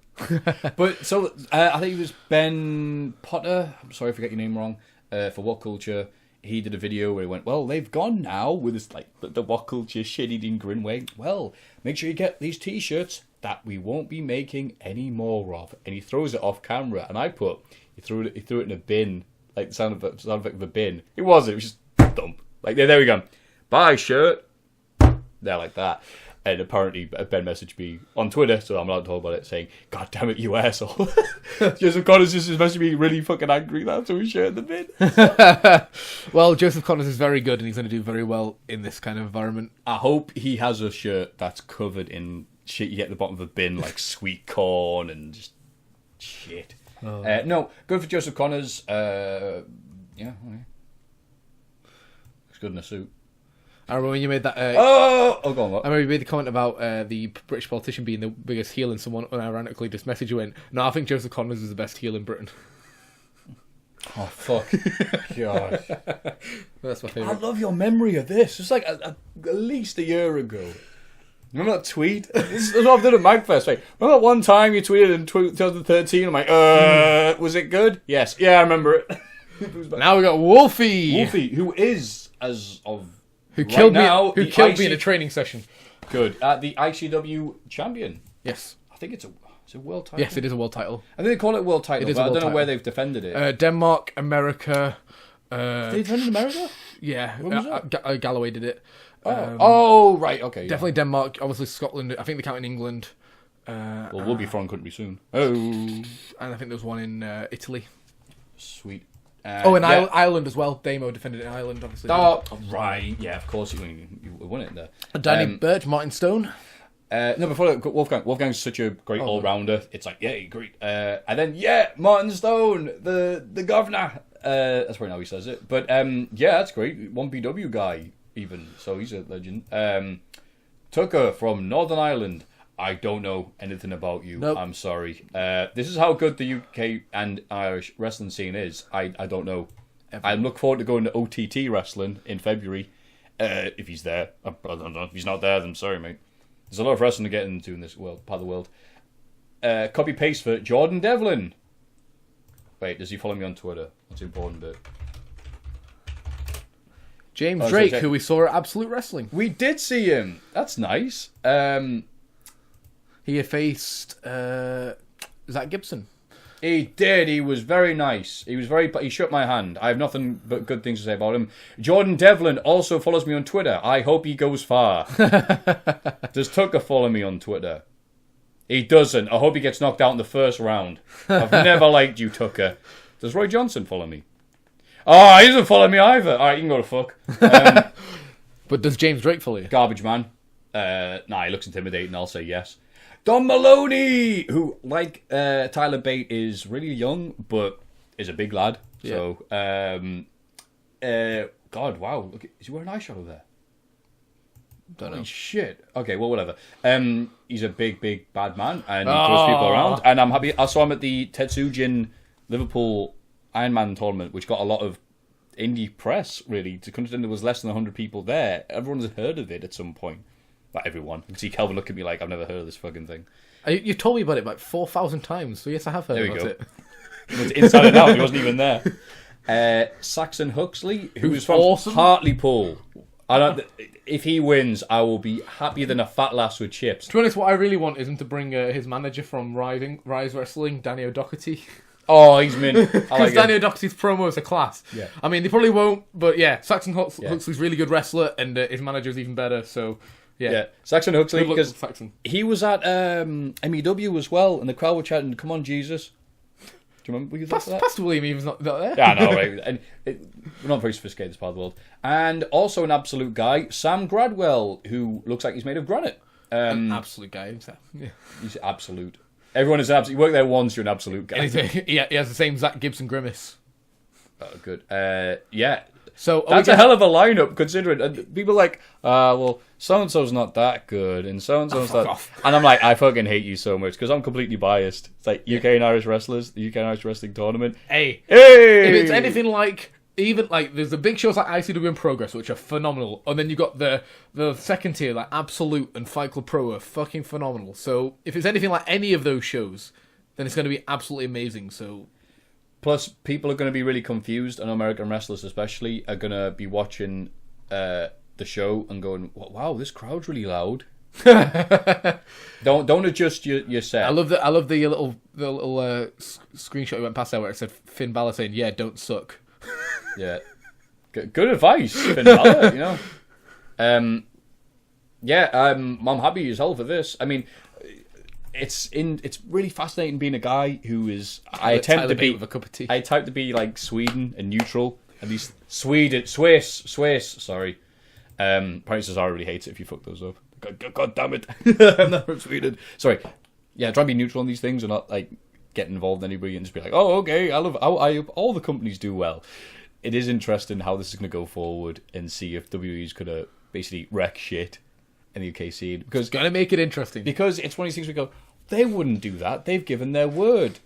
But so I think it was Ben Potter. I'm sorry if I get your name wrong. For What Culture. He did a video where he went, well, they've gone now with this, like, the What Culture shit-eating grin way. Well, make sure you get these T-shirts that we won't be making any more of. And he throws it off camera. And I put, he threw it in a bin, like the sound effect of a bin. It wasn't. It was just dump. Like, there we go. Bye, shirt. There, like that. And apparently Ben messaged me on Twitter, so I'm allowed to talk about it, saying, God damn it, you asshole. Joseph Connors is supposed to be really fucking angry now, so we share the bin.
Well, Joseph Connors is very good, and he's going to do very well in this kind of environment.
I hope he has a shirt that's covered in shit you get at the bottom of a bin, like sweet corn and just shit. Oh. No, good for Joseph Connors. Looks good in a suit.
I remember when you made that.
Go on. What?
I remember you made the comment about the British politician being the biggest heel, and someone unironically just messaged you and, no, I think Joseph Connors is the best heel in Britain.
Oh, fuck. Gosh.
That's my favourite.
I love your memory of this. It's like at least a year ago. Remember that tweet? This is what I've done at MAGFest. Right? Remember that one time you tweeted in 2013? I'm like, was it good? Yes. Yeah, I remember it.
Now we got Wolfie.
Wolfie, who is, as of
Who killed me in a training session.
Good. The ICW champion.
Yes.
I think it's a world title.
Yes, it is a world title.
I think they call it world title, but I don't know where they've defended it.
Denmark, America.
They defended America?
Yeah. Galloway did it.
Right, okay.
Definitely Denmark, obviously Scotland. I think they count in England.
We'll be foreign country soon. Oh.
And I think there's one in Italy.
Sweet.
Ireland as well. Damo defended it in Ireland, obviously.
Oh, right. Yeah, of course you won it there.
Danny Burch, Martin Stone.
No, before that, Wolfgang. Wolfgang's such a great all-rounder. It's like, yeah, great. And then, Martin Stone, the governor. That's probably how he says it. But, that's great. 1PW guy, even. So he's a legend. Tucker from Northern Ireland. I don't know anything about you. Nope. I'm sorry. This is how good the UK and Irish wrestling scene is. I don't know. I look forward to going to OTT wrestling in February. If he's there. I don't know. If he's not there, then I'm sorry, mate. There's a lot of wrestling to get into in this part of the world. Copy paste for Jordan Devlin. Wait, does he follow me on Twitter? That's the important bit.
James Drake, who we saw at Absolute Wrestling.
We did see him. That's nice.
He faced Zach Gibson.
He did. He was very nice. He shook my hand. I have nothing but good things to say about him. Jordan Devlin also follows me on Twitter. I hope he goes far. Does Tucker follow me on Twitter? He doesn't. I hope he gets knocked out in the first round. I've never liked you, Tucker. Does Roy Johnson follow me? Oh, he doesn't follow me either. All right, you can go to fuck.
But does James Drake follow you?
Garbage man. Nah, he looks intimidating. I'll say yes. Don Maloney, who, like Tyler Bate, is really young, but is a big lad.
Yeah.
So, God, wow. Look, is he wearing an eyeshadow there?
Don't know.
Holy shit. Okay, well, whatever. He's a big, big, bad man, and he throws people around. And I'm happy. I saw him at the Tetsujin Liverpool Ironman tournament, which got a lot of indie press, really. To consider there was less than 100 people there, everyone's heard of it at some point. Not everyone. You can see Kelvin look at me like, I've never heard of this fucking thing.
You've told me about it like 4,000 times, so yes, I have heard about it.
It was inside and out. He wasn't even there. Saxon Huxley, who's from
awesome.
Hartlepool. If he wins, I will be happier than a fat lass with chips.
To be honest, what I really want is him to bring his manager from Rise Wrestling, Danny O'Doherty.
Oh, he's mint.
Because Danny O'Doherty's promo is a class.
Yeah.
I mean, they probably won't, but yeah, Saxon Huxley's really good wrestler, and his manager's even better, so yeah.
Saxon Huxley, because
Saxon.
he was at MEW as well, and the crowd were chanting, "Come on, Jesus." Do you remember?
Pastor William Evans's not there.
Yeah, I know, right? And we're not very sophisticated in this part of the world. And also an absolute guy, Sam Gradwell, who looks like he's made of granite.
An absolute guy himself. Yeah.
He's absolute. Everyone is absolute. You work there once, you're an absolute guy.
He has the same Zach Gibson grimace.
Oh, good. Yeah.
So
that's a hell of a lineup, considering. And people are like, well, so-and-so's not that good, and so-and-so's
fuck
that...
off.
And I'm like, I fucking hate you so much, because I'm completely biased. It's like UK and Irish wrestlers, the UK and Irish wrestling tournament.
Hey!
Hey!
If it's anything like... Even like there's the big shows like ICW and Progress, which are phenomenal, and then you got the second tier like Absolute and Fight Club Pro are fucking phenomenal. So if it's anything like any of those shows, then it's going to be absolutely amazing. So
plus, people are going to be really confused, and American wrestlers especially are going to be watching the show and going, "Wow, this crowd's really loud." Don't adjust your set.
I love the little screenshot you went past there where it said Finn Balor saying, "Yeah, don't suck."
Yeah, good advice, Finn Balor, you know. I'm happy as hell for this. I mean, it's really fascinating being a guy who is. I attempt to be
with a cup of tea.
I attempt to be like Sweden and neutral. At least Swiss. Sorry. Apparently Cesaro really hates it if you fuck those up. God damn it! I'm not from Sweden. Sorry. Yeah, try and be neutral on these things and not like get involved in anybody and just be like, oh, okay, I hope all the companies do well. It is interesting how this is going to go forward and see if WWE's going to basically wreck shit in the UK scene. Because
it's going to make it interesting.
Because it's one of these things we go, they wouldn't do that. They've given their word.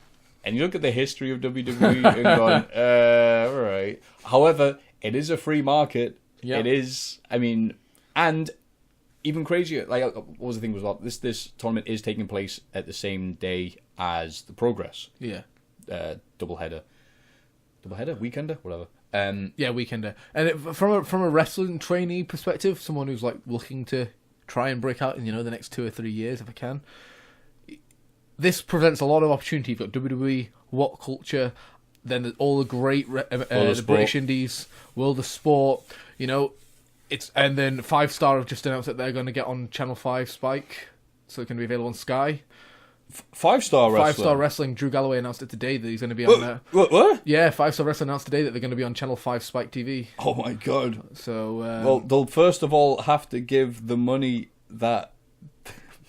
And you look at the history of WWE and going, all right. However, it is a free market. Yep. It is, I mean, and even crazier, like, what was the thing was about this tournament is taking place at the same day as the Progress.
Yeah.
Doubleheader, weekender, whatever.
Yeah, weekender. And from a wrestling trainee perspective, someone who's like looking to try and break out in the next 2 or 3 years if I can, this presents a lot of opportunity. You've got WWE, What Culture, then all the great the British Indies, World of Sport. And then 5 Star have just announced that they're going to get on Channel 5 Spike, so it can be available on Sky.
5 Star Wrestling.
5 Star Wrestling. Drew Galloway announced it today that he's going to be on there.
What?
Yeah, 5 Star Wrestling announced today that they're going to be on Channel 5 Spike TV.
Oh my god.
So,
well, they'll first of all have to give the money that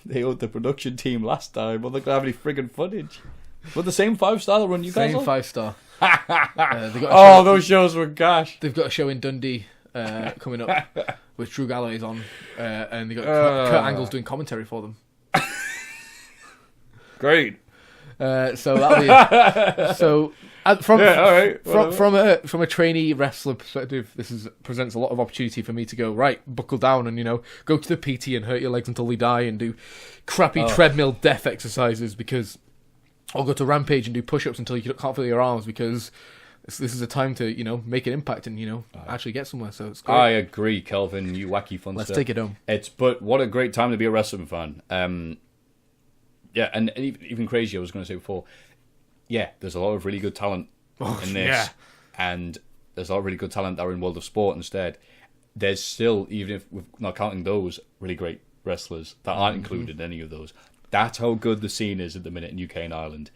they owed the production team last time, or they're going to have any friggin' footage. But the same 5 Star they'll run you guys
same
on?
5 Star.
Those shows were gosh.
They've got a show in Dundee coming up, which Drew Galloway's on, and they got Kurt Angle's doing commentary for them.
Great.
So that'll be so. From a trainee wrestler perspective, this presents a lot of opportunity for me to go right, buckle down, and go to the PT and hurt your legs until they die, and do crappy treadmill death exercises because I'll go to Rampage and do push-ups until you can't feel your arms because this is a time to make an impact and actually get somewhere. So it's great.
I agree, Kelvin. You wacky fun.
Let's take it home.
But what a great time to be a wrestling fan. Yeah, and even crazier, I was going to say before, yeah, there's a lot of really good talent in this. Yeah. And there's a lot of really good talent that are in World of Sport instead. There's still, even if we're not counting those, really great wrestlers that aren't included in any of those. That's how good the scene is at the minute in UK and Ireland.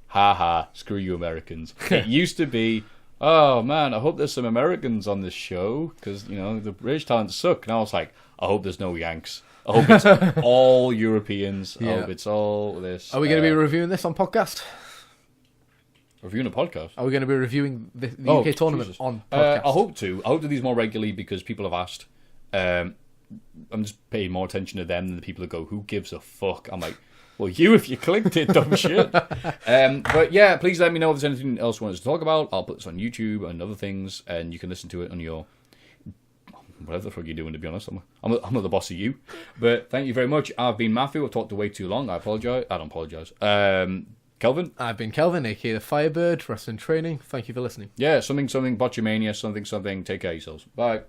Ha ha, screw you Americans. It used to be, oh man, I hope there's some Americans on this show because the British talent suck. And I was like, I hope there's no Yanks. I hope it's all Europeans.
Yeah.
I hope it's all this.
Are we going to be reviewing this on podcast?
Reviewing a podcast?
Are we going to be reviewing the UK tournament on podcast?
I hope to. I hope to do these more regularly because people have asked. I'm just paying more attention to them than the people that go, who gives a fuck? I'm like, well, you if you clicked it, dumb shit. But yeah, please let me know if there's anything else you want us to talk about. I'll put this on YouTube and other things, and you can listen to it on your whatever the fuck you're doing. To be honest, I'm not the boss of you. But thank you very much. I've been Maffew. I've talked way too long. I apologise. I don't apologise. Kelvin.
I've been Kelvin, aka the Firebird, Wrestling Training. Thank you for listening.
Yeah, something, Botchamania, something. Take care of yourselves. Bye.